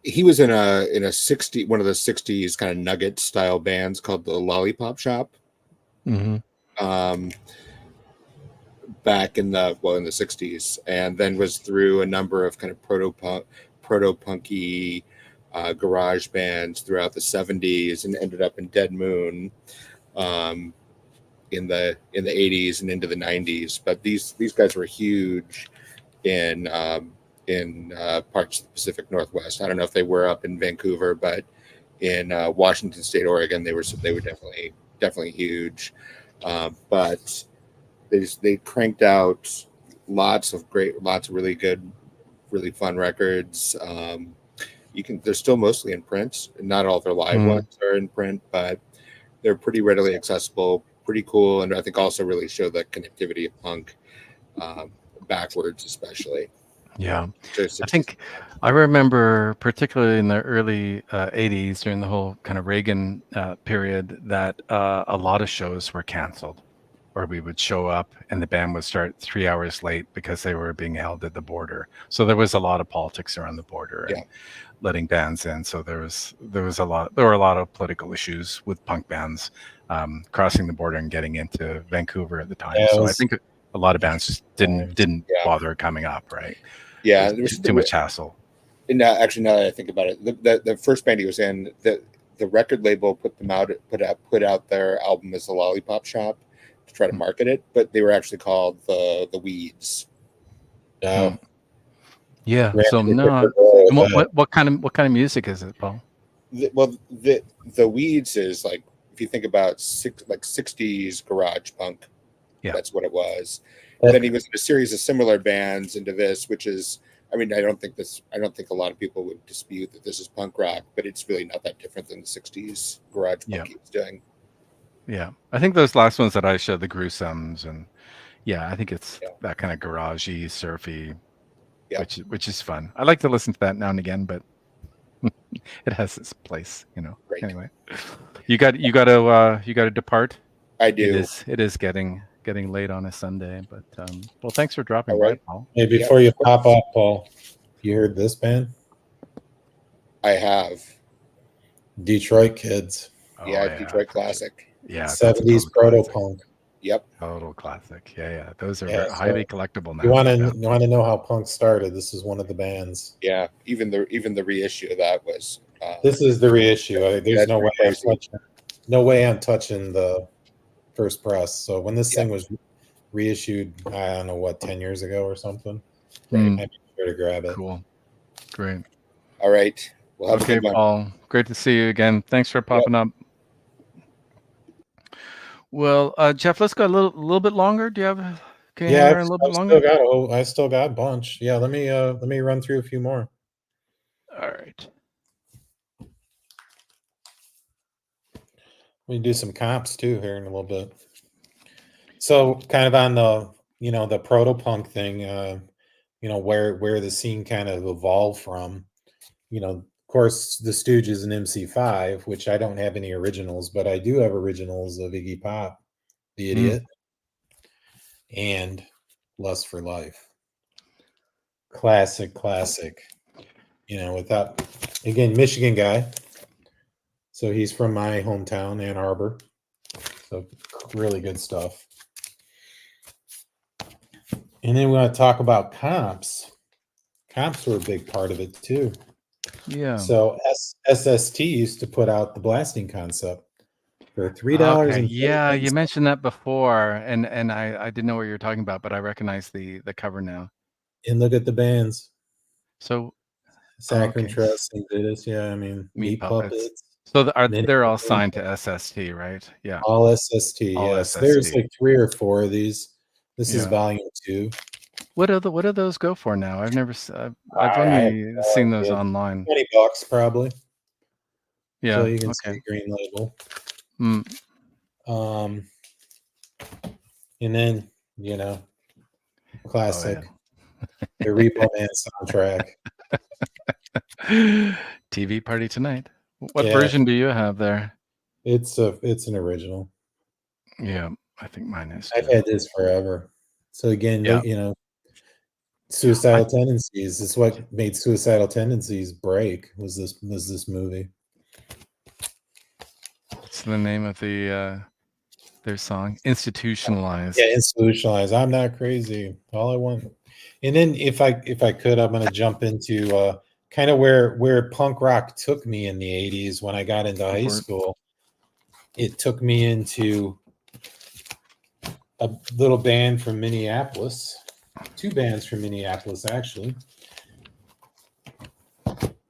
He was in one of the 60s kind of nugget style bands called the Lollipop Shop. Mm-hmm. Back in the 60s, and then was through a number of kind of proto-punky garage bands throughout the 70s, and ended up in Dead Moon in the 80s and into the 90s. But these guys were huge in parts of the Pacific Northwest. I don't know if they were up in Vancouver, but in Washington State, Oregon, they were definitely huge. But they cranked out lots of really good, really fun records. They're still mostly in print. Not all their live ones are in print, but they're pretty readily accessible, pretty cool, and I think also really show the connectivity of punk, backwards especially. Yeah, I think I remember particularly in the early 80s during the whole kind of Reagan period that a lot of shows were canceled, or we would show up and the band would start 3 hours late because they were being held at the border. So there was a lot of politics around the border and letting bands in. So there were a lot of political issues with punk bands crossing the border and getting into Vancouver at the time. So I think a lot of bands just didn't bother coming up, right? Yeah, there was too much hassle. Actually, now that I think about it, the first band he was in, the record label put out their album as the Lollipop Shop to try to market it, but they were actually called the Weeds. Yeah. So no. What kind of music is it, Paul? The Weeds is like, if you think about 60s garage punk, that's what it was. And then he was in a series of similar bands into this, which is, I mean, I don't think a lot of people would dispute that this is punk rock, but it's really not that different than the 60s garage punk he was doing. Yeah. I think those last ones that I showed, the Gruesomes, and I think it's that kind of garagey, surfy, which is fun. I like to listen to that now and again, but it has its place, Right. Anyway, you got to depart. I do. It is getting late on a Sunday, but well, thanks for dropping by, Paul. Hey, before you pop up, Paul, you heard this band? I have. Detroit Kids. Detroit classic. Yeah, 70s proto-punk. Yep. Total classic. Yeah. Those are highly collectible now. You want to know how punk started? This is one of the bands. Yeah, even the reissue of that was. This is the reissue. There's no way I'm touching the first press. So when this thing was reissued, I don't know 10 years ago or something. I'd be sure to grab it. Cool. Great. All right. Well, have a good one. Paul. Great to see you again. Thanks for popping up. Well, Jeff, let's go a little bit longer. Do you have? Can you a little bit longer? I still got a bunch. Yeah, let me run through a few more. All right. We do some comps too here in a little bit. So kind of on the proto-punk thing, where the scene kind of evolved from, of course, the Stooges and MC5, which I don't have any originals, but I do have originals of Iggy Pop, The Idiot, and Lust for Life. Classic. Without, again, Michigan guy. So he's from my hometown, Ann Arbor. So really good stuff. And then we want to talk about comps. Comps were a big part of it too. Yeah. So SST used to put out the blasting concept for $3. Okay. Yeah, you mentioned that before, and I didn't know what you were talking about, but I recognize the cover now. And look at the bands. So Saccharine Trust and Vitus, Meat Puppets. So they're all signed to SST, right? Yeah. All SST. Yes. There's like 3 or 4 of these. This is volume 2. What do those go for now? I've never. I've only seen those online. $20 probably. Yeah. So you can see Green Label. And then classic. The Repo Man soundtrack. TV Party Tonight. What version do you have there? It's an original. Yeah, I think mine is. I've had this forever. So again, Suicidal Tendencies. This is what made Suicidal Tendencies break. Was this movie? What's the name of their song? Institutionalized. Yeah, Institutionalized. I'm not crazy. All I want. And then if I could, I'm going to jump into kind of where punk rock took me in the 80s when I got into high school. It took me into a little band from Minneapolis, 2 bands from Minneapolis actually.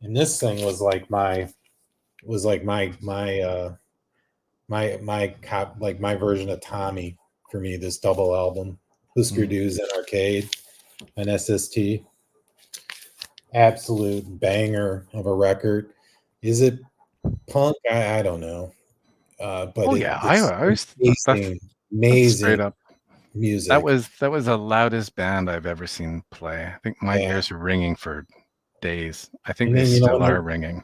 And this thing was like my my version of Tommy for me, this double album, Husker Du's in Arcade, an SST, absolute banger of a record. Is it punk? I don't know, but Oh it's yeah, I was that's straight amazing up. music. That was the loudest band I've ever seen play. I think my ears were ringing for days. I think And they then, still are ringing.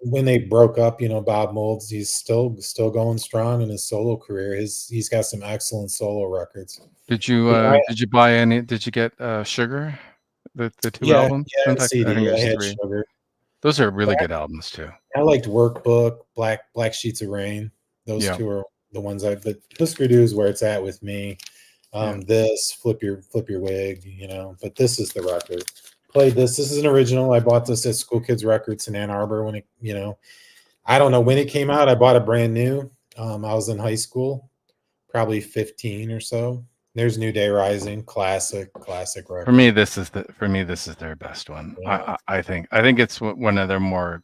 When they broke up, Bob Moulds, he's still going strong in his solo career. He's got some excellent solo records. Did you buy any? Did you get Sugar, the two albums? Yeah, In fact, I think CD. I there's had 3. Sugar. Those are really good albums too. I liked Workbook, Black Sheets of Rain. Those two are the ones but Husker Du is where it's at with me. This Flip Your Wig, but this is the record. Played this. This is an original. I bought this at School Kids Records in Ann Arbor when it, I don't know when it came out. I bought it brand new. I was in high school, probably 15 or so. There's New Day Rising, classic record. For me, this is their best one. Yeah. I think it's one of their more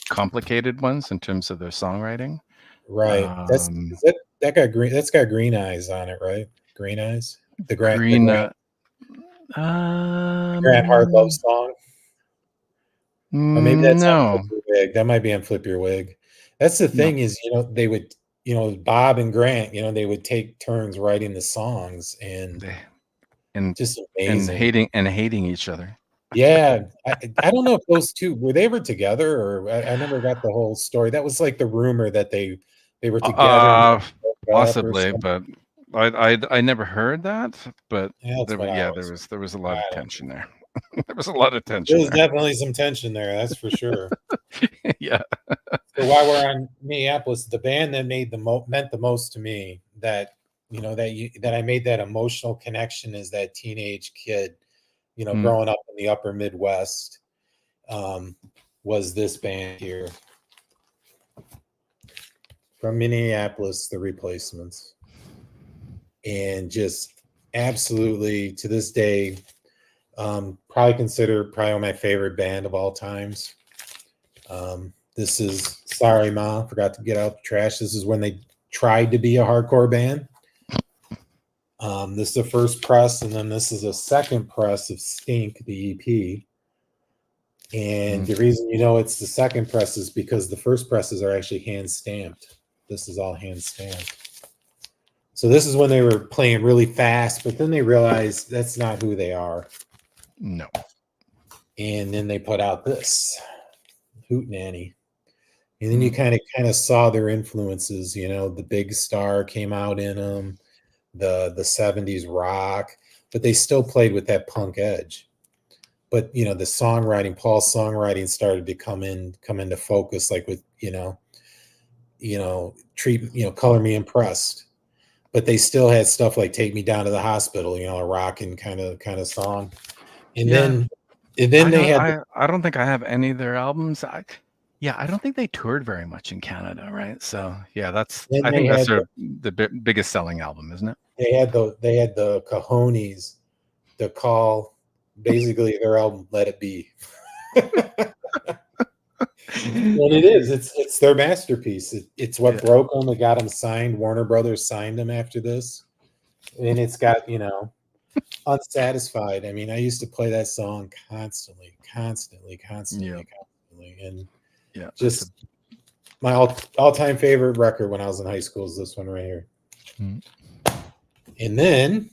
complicated ones in terms of their songwriting. Right. That's got Green Eyes on it, right? Green Eyes. The Grant Hart love song. Or maybe that's on Flip Your Wig. That might be on Flip Your Wig. That's the thing is, they would, Bob and Grant, they would take turns writing the songs and just amazing. And hating each other. Yeah. I don't know if those two were they ever together, or I never got the whole story. That was like the rumor that they were together. Possibly, but I never heard that. But there was a lot of tension there. There was a lot of tension. There's definitely some tension there, that's for sure. Yeah. So while we're on Minneapolis, the band that meant the most to me, that that I made that emotional connection as that teenage kid, growing up in the upper Midwest, was this band here from Minneapolis, The Replacements. And just absolutely to this day, probably considered my favorite band of all times. This is Sorry Ma, forgot to get out the trash. This is when they tried to be a hardcore band. This is the first press, and then this is a second press of Stink, the EP. And the reason it's the second press is because the first presses are actually hand stamped. This is all hand stamped. So this is when they were playing really fast, but then they realized that's not who they are. No. And then they put out this Hootenanny. And then you kind of saw their influences, the Big Star came out in them, the 70s rock, but they still played with that punk edge. But the songwriting, Paul's songwriting started to come into focus, like with Color Me Impressed. But they still had stuff like Take Me Down to the Hospital, a rocking kind of song. And then they had. I don't think I have any of their albums. I don't think they toured very much in Canada, right? So that's the biggest selling album, isn't it? They had the cojones to call basically their album "Let It Be." What it is, it's their masterpiece. It's what broke them. It got them signed. Warner Brothers signed them after this, and it's got Unsatisfied. I mean, I used to play that song constantly, and just my all-time favorite record when I was in high school is this one right here. And then,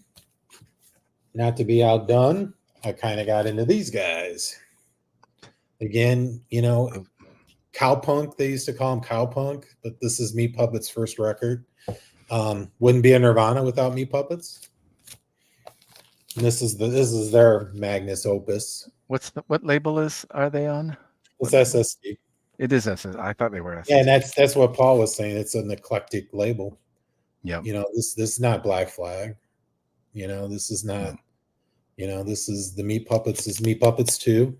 not to be outdone, I kind of got into these guys again. Cowpunk, they used to call them cowpunk, but this is Meat Puppets' first record. Wouldn't be a Nirvana without Meat Puppets. And this is their Magnus opus. What label are they on? It's SSD. It is SSD. I thought they were SSD. Yeah, and that's what Paul was saying. It's an eclectic label. Yeah. This is not Black Flag. This is not. This is the Meat Puppets. This is Meat Puppets 2.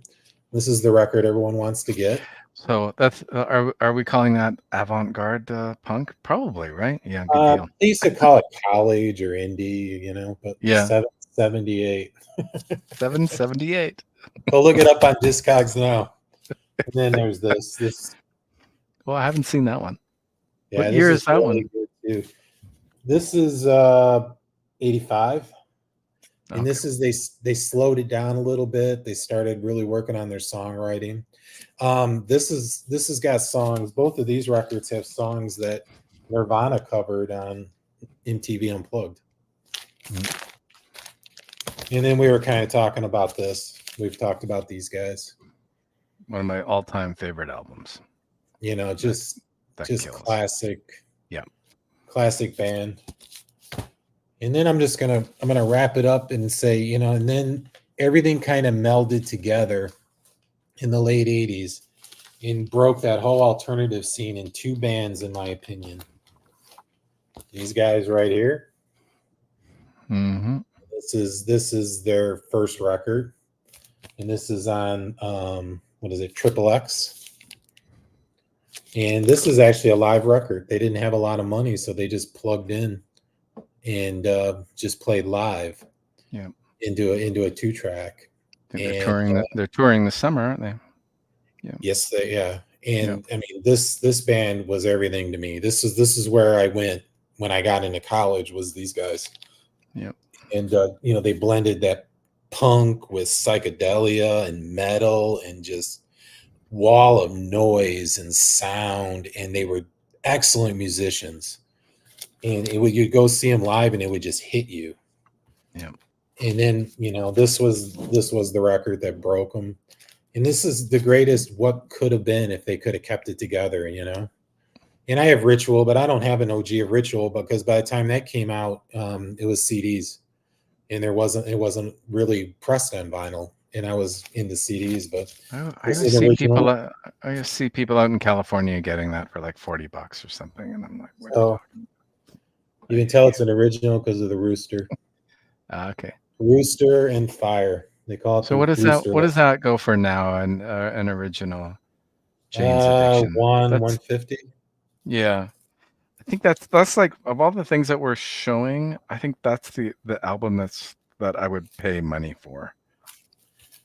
This is the record everyone wants to get. So that's are we calling that avant-garde punk? Probably, right? Yeah, good deal. They used to call it college or indie, but 778. 778. Go look it up on Discogs now. And then there's this. Well, I haven't seen that one. Yeah, What this year is that really one? good too. This is 85. And Okay. this is they slowed it down a little bit. They started really working on their songwriting. This has got songs. Both of these records have songs that Nirvana covered on MTV Unplugged. And then we were kind of talking about this. We've talked about these guys. One of my all-time favorite albums. You know, just Kills. classic. Yeah. Classic band. And then I'm gonna wrap it up and say, you know, and then everything kind of melded together in the late 80s and broke that whole alternative scene in two bands, in my opinion. These guys right here. Mm-hmm. This is their first record. And this is on what is it, Triple X. And this is actually a live record. They didn't have a lot of money, so they just plugged in and just played live. Yeah. Into a 2-track. They're touring. They're touring this summer, aren't they? Yeah. Yes, yeah. And I mean, this band was everything to me. This is where I went when I got into college. Was these guys? Yeah. And you know, they blended that punk with psychedelia and metal and just wall of noise and sound. And they were excellent musicians. And you'd go see them live, and it would just hit you. Yeah. And then, you know, this was the record that broke them. And this is the greatest what could have been if they could have kept it together, you know. And I have Ritual, but I don't have an OG of Ritual because by the time that came out, it was CDs, and it wasn't really pressed on vinyl. And I was into CDs, but I see people out in California getting that for like $40 or something, and I'm like, what are you talking about? You can tell it's an original because of the rooster. Okay. Rooster and Fire. They call it. So what is that? What does that go for now? An original Jane's Addiction. 150. Yeah, I think that's like, of all the things that we're showing, I think that's the album that I would pay money for.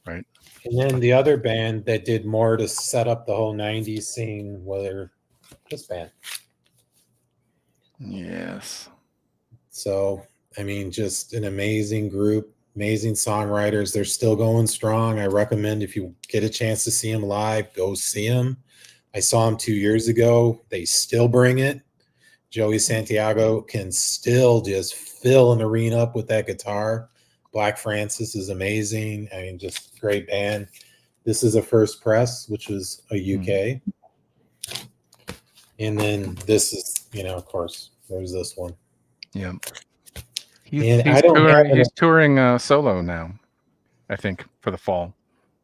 Right. And then the other band that did more to set up the whole 90s scene was this band. Yes. So, I mean, just an amazing group, amazing songwriters. They're still going strong. I recommend, if you get a chance to see them live, go see them. I saw them 2 years ago. They still bring it. Joey Santiago can still just fill an arena up with that guitar. Black Francis is amazing. I mean, just great band. This is a First Press, which was a UK. And then this is, you know, of course, there's this one. Yeah. He's touring solo now, I think, for the fall.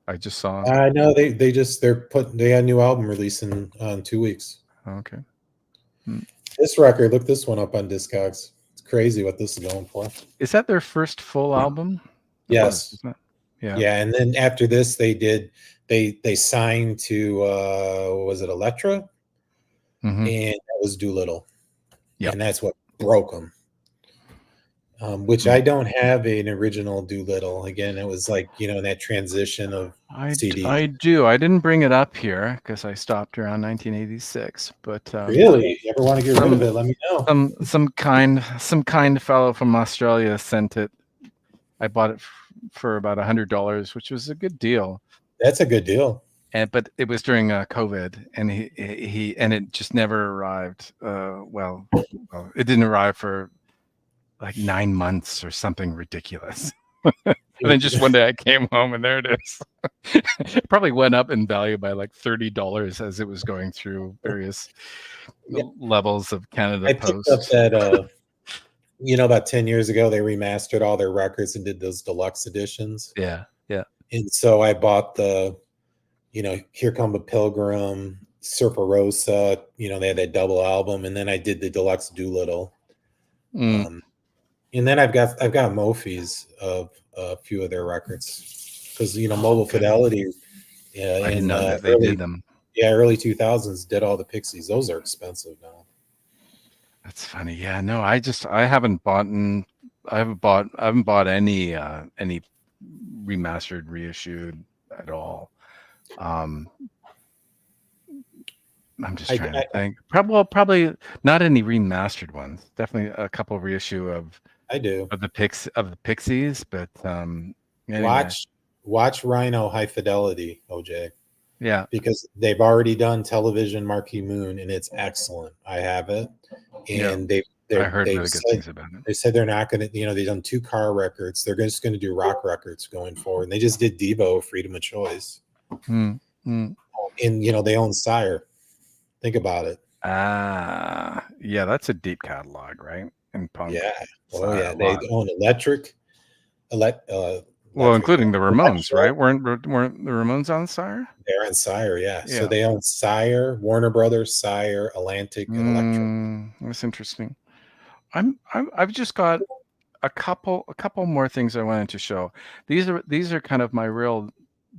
I just saw. No, they had a new album releasing in 2 weeks. Okay. This record, look this one up on Discogs. It's crazy what this is going for. Is that their first full album? Yes. Yeah. Yeah, and then after this, they signed to was it Elektra? Mm-hmm. And that was Doolittle. Yeah, and that's what broke them. Which I don't have an original Doolittle. Again, it was like, you know, that transition of CD. I do. I didn't bring it up here because I stopped around 1986. But really, you ever want to get rid of it? Let me know. Some kind fellow from Australia sent it. I bought it for about $100, which was a good deal. That's a good deal. But it was during COVID, and he and it just never arrived. Well, it didn't arrive for like 9 months or something ridiculous. And then just one day I came home and there it is. It probably went up in value by like $30 as it was going through various levels of Canada Post. I picked up that, you know, about 10 years ago, they remastered all their records and did those deluxe editions. Yeah, yeah. And so I bought the, you know, Here Come the Pilgrim, Surfer Rosa, you know, they had that double album. And then I did the deluxe Doolittle. And then I've got Mophie's of a few of their records because, you know, Mobile Fidelity. Yeah, I didn't know that they did them. Yeah, early 2000s did all the Pixies. Those are expensive now. That's funny. Yeah, no, I haven't bought any remastered, reissued at all. I'm just I, trying I, to think. Probably not any remastered ones. Definitely a couple reissue I do. of the Pixies, but anyway, Watch Rhino High Fidelity, OJ, yeah, because they've already done Television Marquee Moon, and it's excellent. I have it, yeah. and I heard they've really good said things about it. they said they're not going to. They've done 2 car records. They're just going to do rock records going forward. And they just did Devo, Freedom of Choice, Hmm. Hmm. and they own Sire. Think about it. Ah, yeah, that's a deep catalog, right? In punk. Yeah. Oh A yeah. They lot. own Electric. Well, Electric. including the Ramones, Electro. right? Weren't the Ramones on Sire? They're on Sire, yeah. So Yeah. they own Sire, Warner Brothers, Sire, Atlantic, and Electric. That's interesting. I've just got a couple more things I wanted to show. These are kind of my real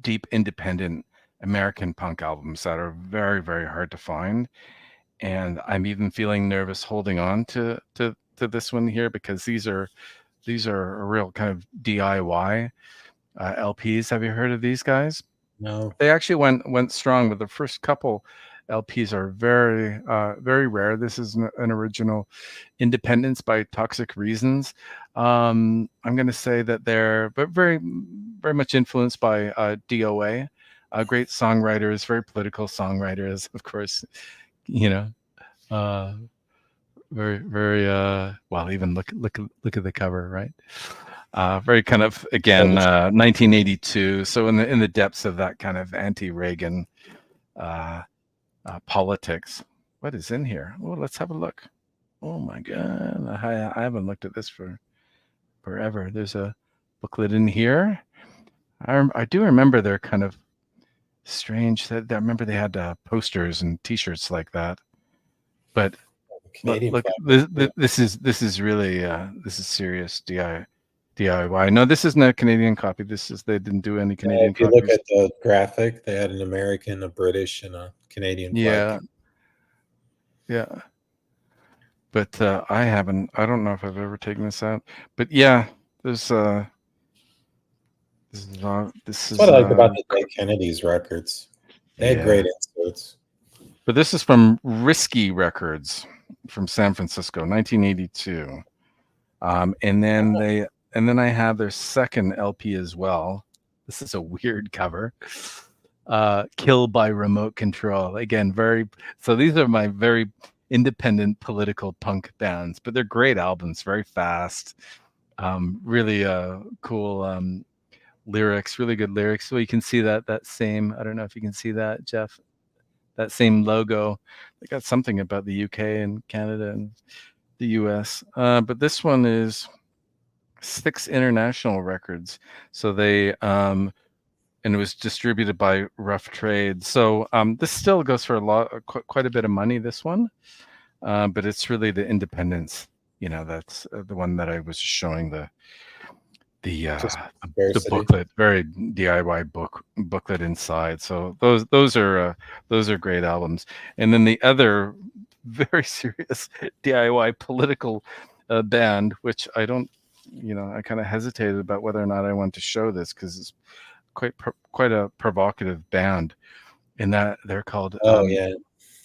deep independent American punk albums that are very, very hard to find. And I'm even feeling nervous holding on to this one here because these are a real kind of DIY LPs. Have you heard of these guys? No. They actually went strong, but the first couple LPs are very rare. This is an original Independence by Toxic Reasons. I'm going to say that they're but very much influenced by DOA, great songwriters, very political songwriters, of course. You know, uh, very well. Even look at the cover, right? Very kind of again 1982. So in the depths of that kind of anti-Reagan politics. What is in here? Oh, let's have a look. Oh my God, I haven't looked at this for forever. There's a booklet in here. I do remember they're kind of strange. That I remember they had posters and T-shirts like that. But look, this is really this is serious DIY. No, this isn't a Canadian copy. They didn't do any Canadian if you copies. look at the graphic, they had an American, a British, and a Canadian flag. Yeah. But I haven't. I don't know if I've ever taken this out. But yeah, there's this is That's what I like about the Dead Kennedys records. They had great inserts. But this is from Risky Records from San Francisco, 1982. And then I have their second LP as well. This is a weird cover. Kill by Remote Control. Again, so these are my very independent political punk bands, but they're great albums, very fast. Really cool lyrics, really good lyrics. So you can see that same, I don't know if you can see that, Jeff, that same logo. They got something about the UK and Canada and the US. But this one is Six International Records. So they and it was distributed by Rough Trade. So this still goes for quite a bit of money, this one. But it's really the independence, that's the one that I was showing the booklet, very DIY booklet inside. So those are great albums. And then the other very serious DIY political band, which I don't, I kind of hesitated about whether or not I want to show this because it's quite a provocative band, in that they're called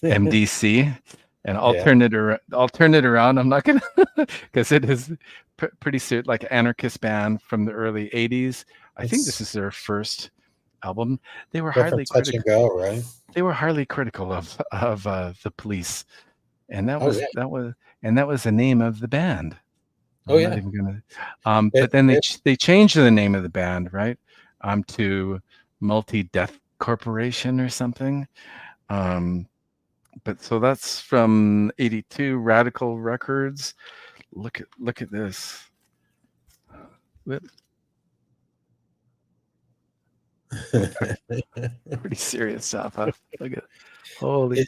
MDC. And I'll turn it around. I'm not gonna, because it is pretty serious, like anarchist band from the early '80s. I think this is their first album. They were highly critical. Right? They were highly critical of the police, and that was the name of the band. I'm not even gonna. But then they changed the name of the band, right? To Multi Death Corporation or something. But so that's from '82, Radical Records. Look at this. Pretty serious stuff, huh? Look at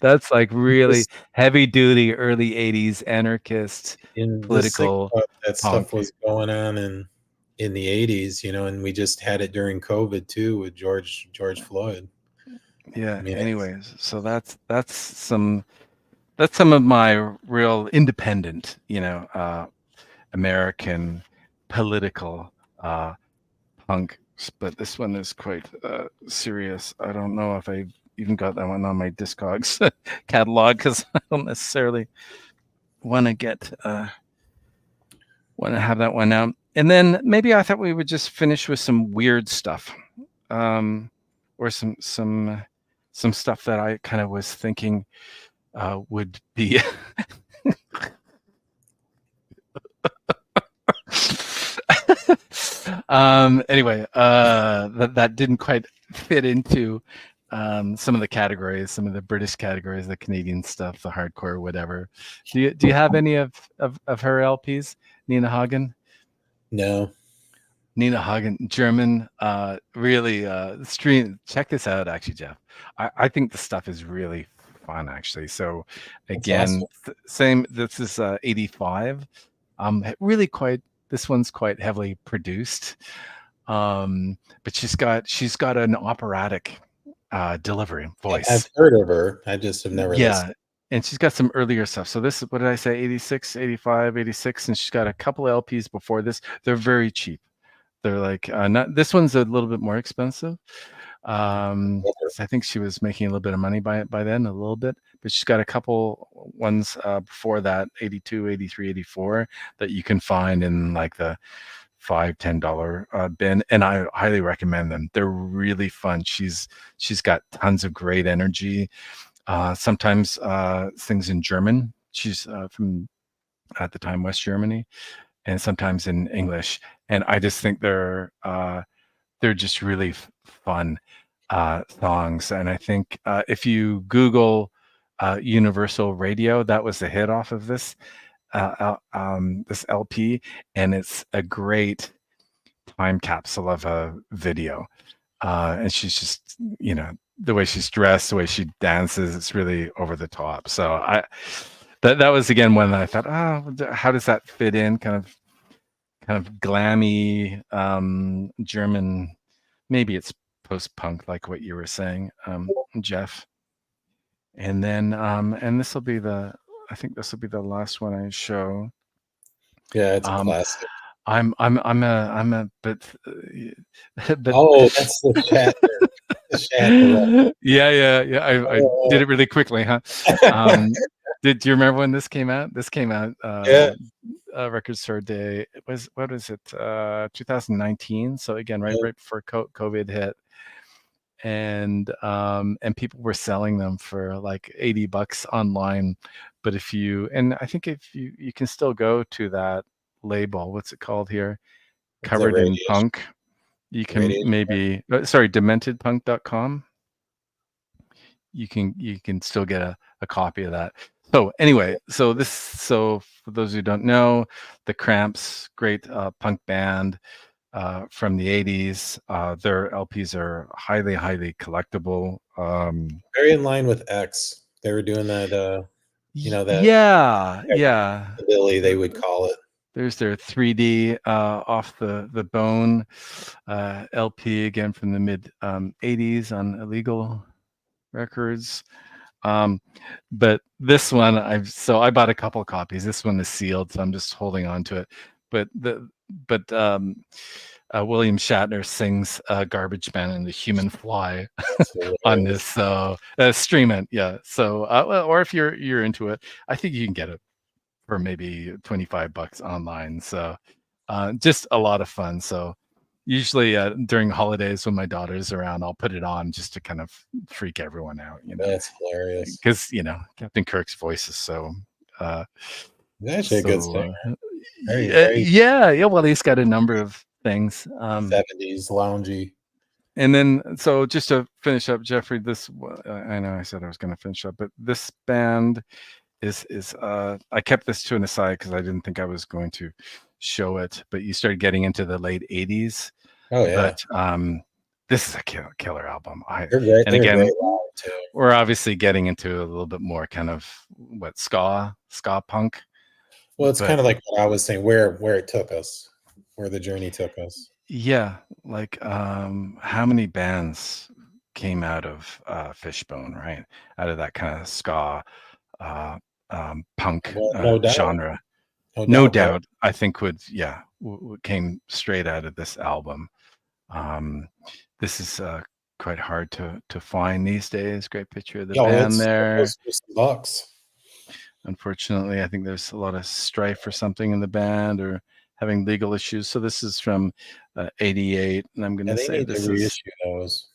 that's like really heavy duty early '80s anarchist political. That stuff was going on in the '80s, and we just had it during COVID too with George Floyd. Yeah. Anyways, so that's some of my real independent, American political punk. But this one is quite serious. I don't know if I even got that one on my Discogs catalog because I don't necessarily want to have that one out. And then maybe I thought we would just finish with some weird stuff, or some stuff that I kind of was thinking would be. Anyway, that didn't quite fit into some of the categories, some of the British categories, the Canadian stuff, the hardcore, whatever. Do you have any of her LPs, Nina Hagen? No. Nina Hagen, German, really stream. Check this out, actually, Jeff. I think the stuff is really fun, actually. So again, same. This is 85. Really quite. This one's quite heavily produced, but she's got an operatic delivery voice. I've heard of her. I just have never listened. And she's got some earlier stuff. So this, what did I say? 86, 85, 86, and she's got a couple LPs before this. They're very cheap. They're like not. This one's a little bit more expensive. So I think she was making a little bit of money by then, a little bit. But she's got a couple ones before that, 82, 83, 84, that you can find in like the $5-10 bin, and I highly recommend them. They're really fun. She's got tons of great energy. Sometimes sings in German. She's from, at the time, West Germany, and sometimes in English. And I just think they're just really fun songs. And I think if you Google Universal Radio, that was the hit off of this this LP, and it's a great time capsule of a video. And she's just, the way she's dressed, the way she dances, it's really over the top. So that was again one that I thought, how does that fit in? Kind of glammy German. Maybe it's post-punk, like what you were saying, Jeff. And then and this will be the last one I show. Yeah, it's a classic. I'm a but oh, that's the Shatner. Yeah. I did it really quickly, huh? Do you remember when this came out? This came out Record Store Day. What was it? 2019. So again, right before COVID hit. And people were selling them for like $80 online. But I think if you can still go to that label, what's it called here? Covered in Punk. You can maybe, dementedpunk.com. You can still get a copy of that. So anyway, so for those who don't know, the Cramps, great punk band from the 80s. Their LPs are highly, highly collectible. Very in line with X. They were doing that, that. Yeah. Billy, they would call it. There's their 3D Off the Bone LP, again from the mid 80s on Illegal Records. But this one, I bought a couple copies. This one is sealed, so I'm just holding on to it. But William Shatner sings Garbage Man and the Human Fly on this. So stream it, yeah. So or if you're into it, I think you can get it for maybe $25 online. So just a lot of fun. So usually during holidays when my daughter's around, I'll put it on just to kind of freak everyone out. That's hilarious. Because Captain Kirk's voice is so. Actually a good singer. Yeah. Well, he's got a number of things. 70s loungy. And then, so just to finish up, Jeffrey, this, I know I said I was going to finish up, but this band is I kept this to an aside because I didn't think I was going to show it, but you started getting into the late 80s. Oh yeah. But this is a killer album. We're obviously getting into a little bit more kind of ska punk. Well, it's kind of like what I was saying, where it took us, where the journey took us. Yeah, like how many bands came out of Fishbone, right? Out of that kind of ska punk genre. No doubt, I think came straight out of this album. This is quite hard to find these days. Great picture of the Yeah, band there. goes for some bucks. Unfortunately, I think there's a lot of strife or something in the band, or having legal issues. So this is from '88, and I'm going Yeah, to they say need this to is, reissue those.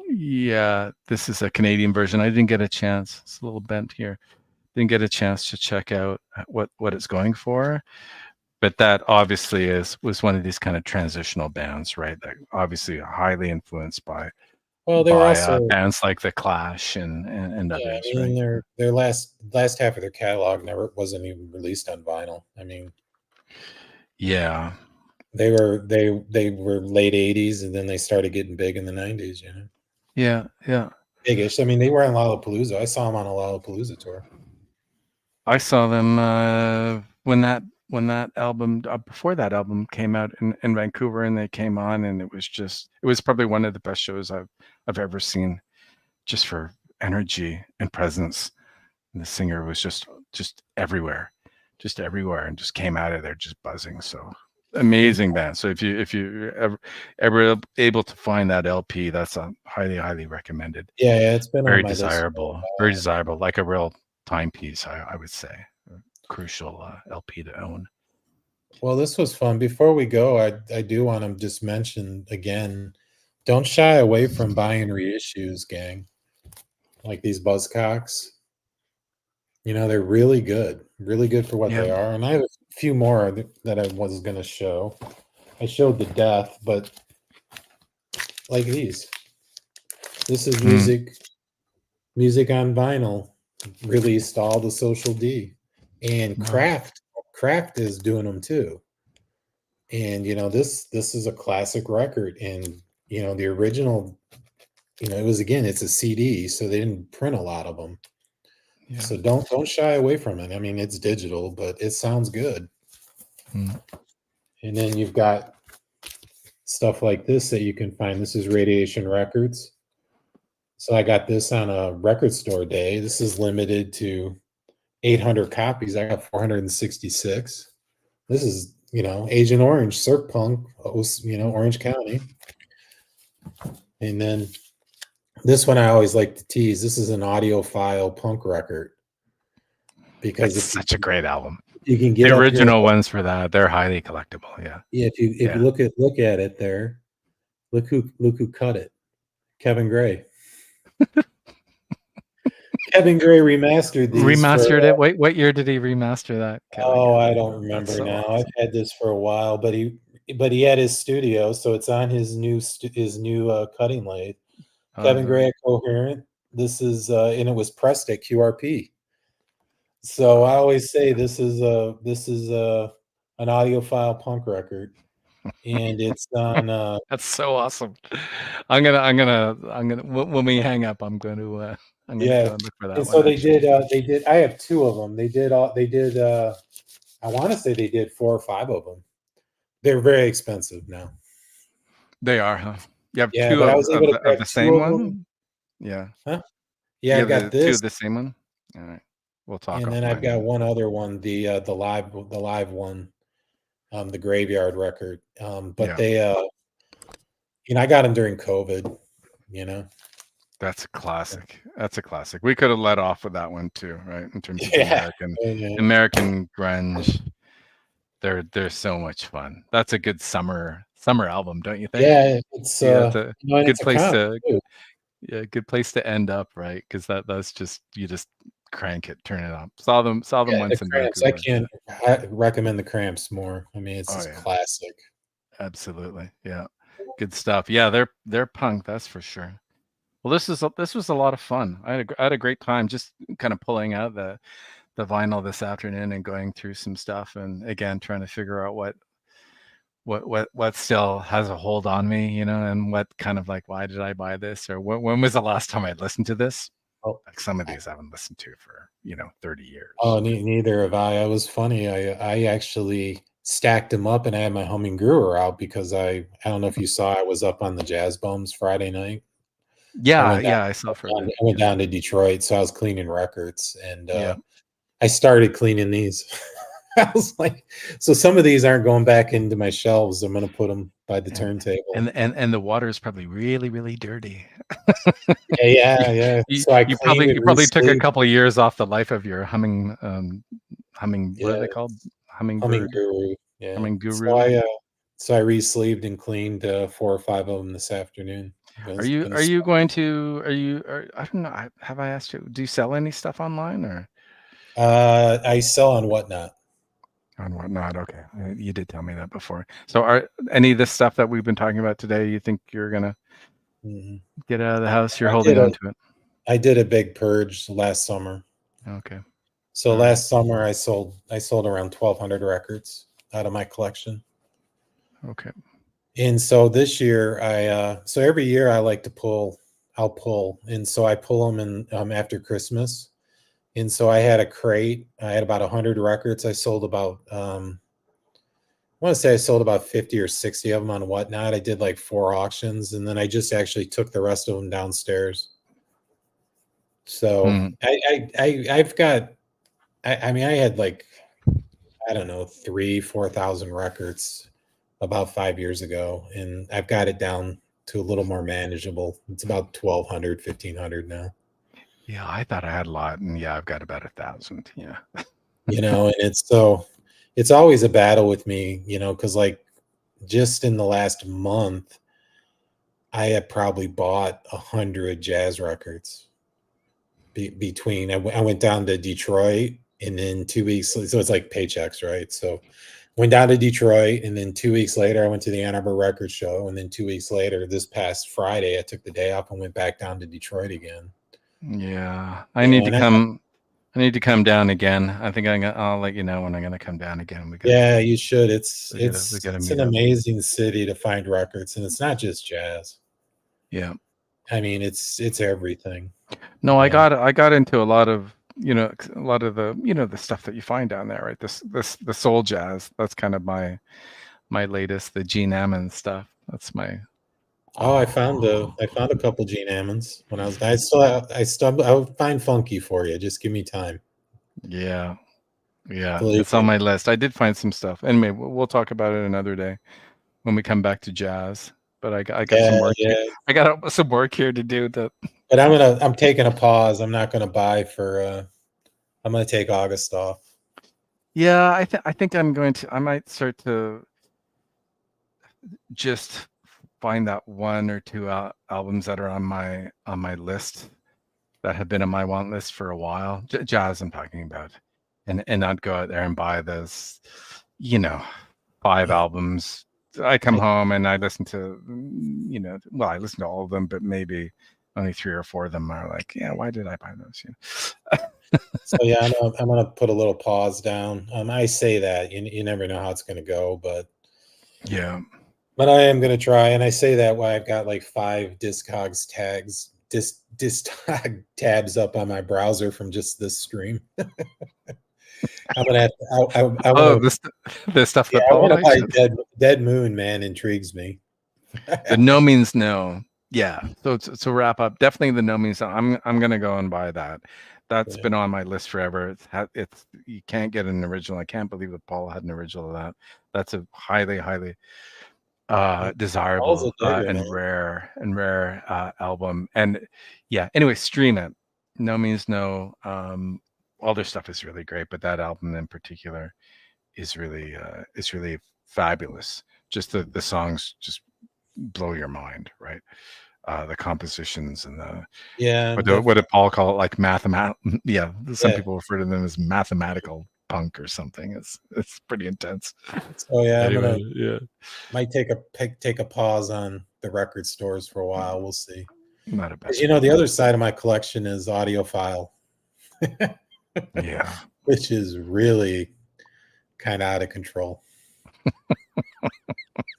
yeah, this is a Canadian version. I didn't get a chance. It's a little bent here. Didn't get a chance to check out what it's going for. But that obviously was one of these kind of transitional bands, right? That obviously highly influenced by Well, they're also bands like the Clash and yeah. I others, mean, right? their last half of their catalog never wasn't even released on vinyl. I mean, Yeah, they were late '80s, and then they started getting big in the '90s. You know, yeah. biggish. I mean, they were on Lollapalooza. I saw them on a Lollapalooza tour. I saw them when that album before that album came out in Vancouver, and they came on, and it was probably one of the best shows I've ever seen, just for energy and presence. And the singer was just everywhere, and just came out of there just buzzing. So amazing band. So if you ever able to find that LP, that's a highly recommended. Yeah, it's been Very on my list for a desirable, while. like a real timepiece, I would say. A crucial LP to own. Well, this was fun. Before we go, I do want to just mention again, don't shy away from buying reissues, gang. Like these Buzzcocks. You know, they're really good for what they Yeah. are. And I have a few more that I was going to show. I showed the Death, but like these. This is music on vinyl, released all the Social D. And Wow. Kraft is doing them too. And you know, this is a classic record. And you know, the original, you know, it's a CD, so they didn't print a lot of them. Yeah. So don't shy away from it. I mean, it's digital, but it sounds good. Mm. And then you've got stuff like this that you can find. This is Radiation Records. So I got this on a record store day. This is limited to 800 copies. I got 466. This is, you know, Agent Orange, Cirque Punk, you know, Orange County. And then this one I always like to tease. This is an audiophile punk record. Because it's such a great album. You can get the original ones for that. They're highly collectible. Yeah. Yeah. If you look at it there, look who cut it. Kevin Gray. Kevin Gray remastered these. Remastered it. Wait, what year did he remaster that? I don't remember now. Awesome. I've had this for a while, but he had his studio, so it's on his new cutting lathe. Kevin Gray Coherent. This is and it was pressed at QRP. So I always say this is an audiophile punk record, and it's on. That's so awesome. I'm gonna when we hang up, I'm gonna go and look for that. And so they did. I have two of them. They did. I want to say they did 4 or 5 of them. They're very expensive now. They are, huh? You have yeah, two but of, I was able to of the same one. Them. Yeah. Huh? Yeah, I got this. 2 of the same one. All right, we'll talk. And then I've got one other one, the live one, the Graveyard record. But they, you know, I got them during COVID. You know. That's a classic. That's a classic. We could have let off with that one too, right? In terms of American grunge. They're so much fun. That's a good summer album, don't you think? Yeah, it's a good place good place to end up, right? Because that's just, you just crank it, turn it up. Saw them once in Vancouver. I recommend the Cramps more. I mean, it's classic. Absolutely, yeah, good stuff. Yeah, they're punk, that's for sure. Well, this was a lot of fun. I had a great time just kind of pulling out the vinyl this afternoon and going through some stuff, and again trying to figure out what still has a hold on me, you know, and what kind of like, why did I buy this, or when was the last time I listened to this? Like some of these I haven't listened to for 30 years. Oh, neither have I. It was funny. I actually stacked them up, and I had my Humming Brewer out because I don't know if you saw, I was up on the Jazz Bums Friday night. I saw. I went down to Detroit, so I was cleaning records, and I started cleaning these. I was like, so some of these aren't going back into my shelves. I'm going to put them by the Yeah. turntable. And the water is probably really, really dirty. Yeah. You, So I you cleaned probably it, you probably took a re-sleeved. couple of years off the life of your what are Yeah, they called? humming Hummingbird? guru. Yeah. Humming So guru? I re-sleeved and cleaned 4 or 5 of them this afternoon. Are Gonna, you gonna are you start. going to I don't know. Have I asked you? Do you sell any stuff online or I sell on Whatnot. on whatnot? Okay, you did tell me that before. So, are any of this stuff that we've been talking about today? You think you're gonna Mhm. get out of the house? You're I holding did on a to it. I did a big purge last summer. Okay. So All right. last summer I sold around 1,200 records out of my collection. Okay. And so this year so every year I like to I'll pull. And so I pull them in after Christmas. And so I had a crate. I had about 100 records. I sold about I want to say I sold about 50 or 60 of them on Whatnot. I did like 4 auctions, and then I just actually took the rest of them downstairs. So Hmm. I've got I mean I had like, I don't know, 4,000 records about 5 years ago, and I've got it down to a little more manageable. It's about 1,200, 1,500 now. Yeah, I thought I had a lot, and yeah, I've got about 1,000. Yeah. And it's always a battle with me, because like just in the last month, I have probably bought 100 jazz records between. I went down to Detroit, and then 2 weeks, so it's like paychecks, right? So went down to Detroit, and then 2 weeks later, I went to the Ann Arbor Record Show, and then 2 weeks later, this past Friday, I took the day off and went back down to Detroit again. Yeah, I You need know, to and come. I need to come down again. I think I'll let you know when I'm gonna come down again. yeah, you should. It's We gotta it's meet an up. amazing city to find records, and it's not just jazz. Yeah. I mean, it's everything. No, You know? I got into a lot of a lot of the the stuff that you find down there, right? This the soul jazz. That's kind of my latest, the Gene Ammon stuff. That's my Oh, I found a couple Gene Ammons when I'll find funky for you. Just give me time. yeah. Yeah, Believe it's on me. my list. I did find some stuff. Anyway, we'll talk about it another day when we come back to jazz. But I got some Yeah, work here. yeah. I got some work here to do. That But I'm taking a pause. I'm not gonna buy for I'm gonna take August off. yeah, I think I might start to just find that one or two albums that are on my list that have been on my want list for a while. Jazz, I'm talking about, and not go out there and buy those, 5 Yeah. albums. I come home and I listen to, well, I listen to all of them, but maybe only 3 or 4 of them are like, yeah, why did I buy those? So yeah, I'm gonna put a little pause down. I say that you never know how it's gonna go, Yeah. but I am gonna try. And I say that while I've got like 5 Discogs Discog tabs up on my browser from just this stream. I'm gonna have to, I Oh, want to the stuff yeah, that I Paul want to likes. buy Dead Moon, man, intrigues me. The no means no. Yeah. So to wrap up, definitely the no means no. I'm gonna go and buy that. That's Yeah. been on my list forever. It's you can't get an original. I can't believe that Paul had an original of that. That's a highly Paul's a desirable digger, man. and rare album. And yeah. Anyway, stream it. No means no. All their stuff is really great, but that album in particular is really fabulous. Just the songs just blow your mind, right? The compositions and Yeah, I'm what did definitely. Paul call it? Like mathematical? Yeah, some Yeah. people refer to them as mathematical punk or something. It's pretty intense. So yeah, Anyway, yeah, might take a pause on the record stores for a while. We'll see. not a bad Because idea. the other side of my collection is audiophile, Yeah, which is really kind of out of control.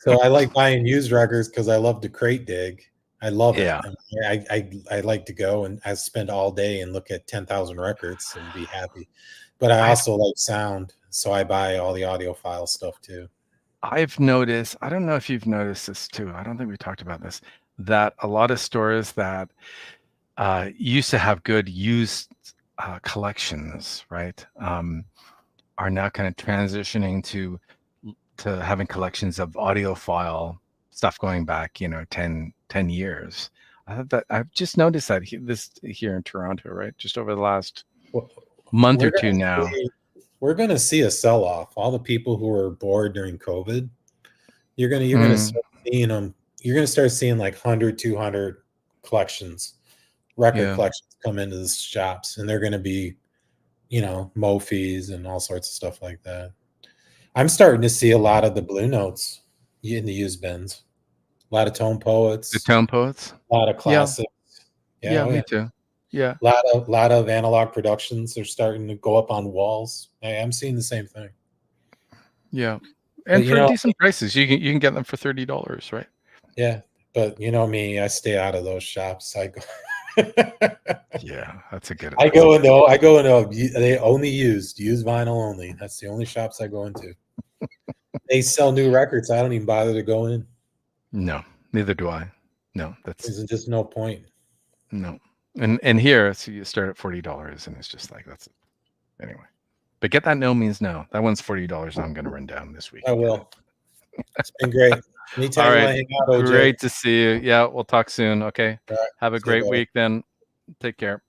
So I like buying used records because I love to crate dig. I love it. yeah. I like to go and I spend all day and look at 10,000 records and be happy. But I I've also like sound, so I buy all the audiophile stuff too. I've noticed. I don't know if you've noticed this too. I don't think we talked about this. That a lot of stores that used to have good used collections, right? are now kind of transitioning to having collections of audiophile stuff going back, 10 years. I've just noticed that here in Toronto, right? Just over the last month or two now. We're going to see a sell-off. All the people who were bored during COVID, you're going to start seeing them. You're going to start seeing like 100, 200 collections, record collections come into the shops, and they're going to be, Mophis and all sorts of stuff like that. I'm starting to see a lot of the Blue Notes in the used bins. A lot of Tone Poets. The Tone Poets. A lot of classics. Yeah, me too. Yeah. A lot of analog productions are starting to go up on walls. I'm seeing the same thing. Yeah. And for decent prices. You can get them for $30, right? Yeah. But you know me, I stay out of those shops. I go Yeah, that's a good. I go into they only used vinyl only. That's the only shops I go into. They sell new records. I don't even bother to go in. No, neither do I. No, there's just no point. No. And here, so you start at $40, and it's just like that's it. Anyway. But get that no means no. That one's $40. I'm going to run down this week. I will. It's been great. Anytime all right. you want to hang out, OJ. Great to see you. Yeah, we'll talk soon. Okay. Right. Have a great week then. Take care.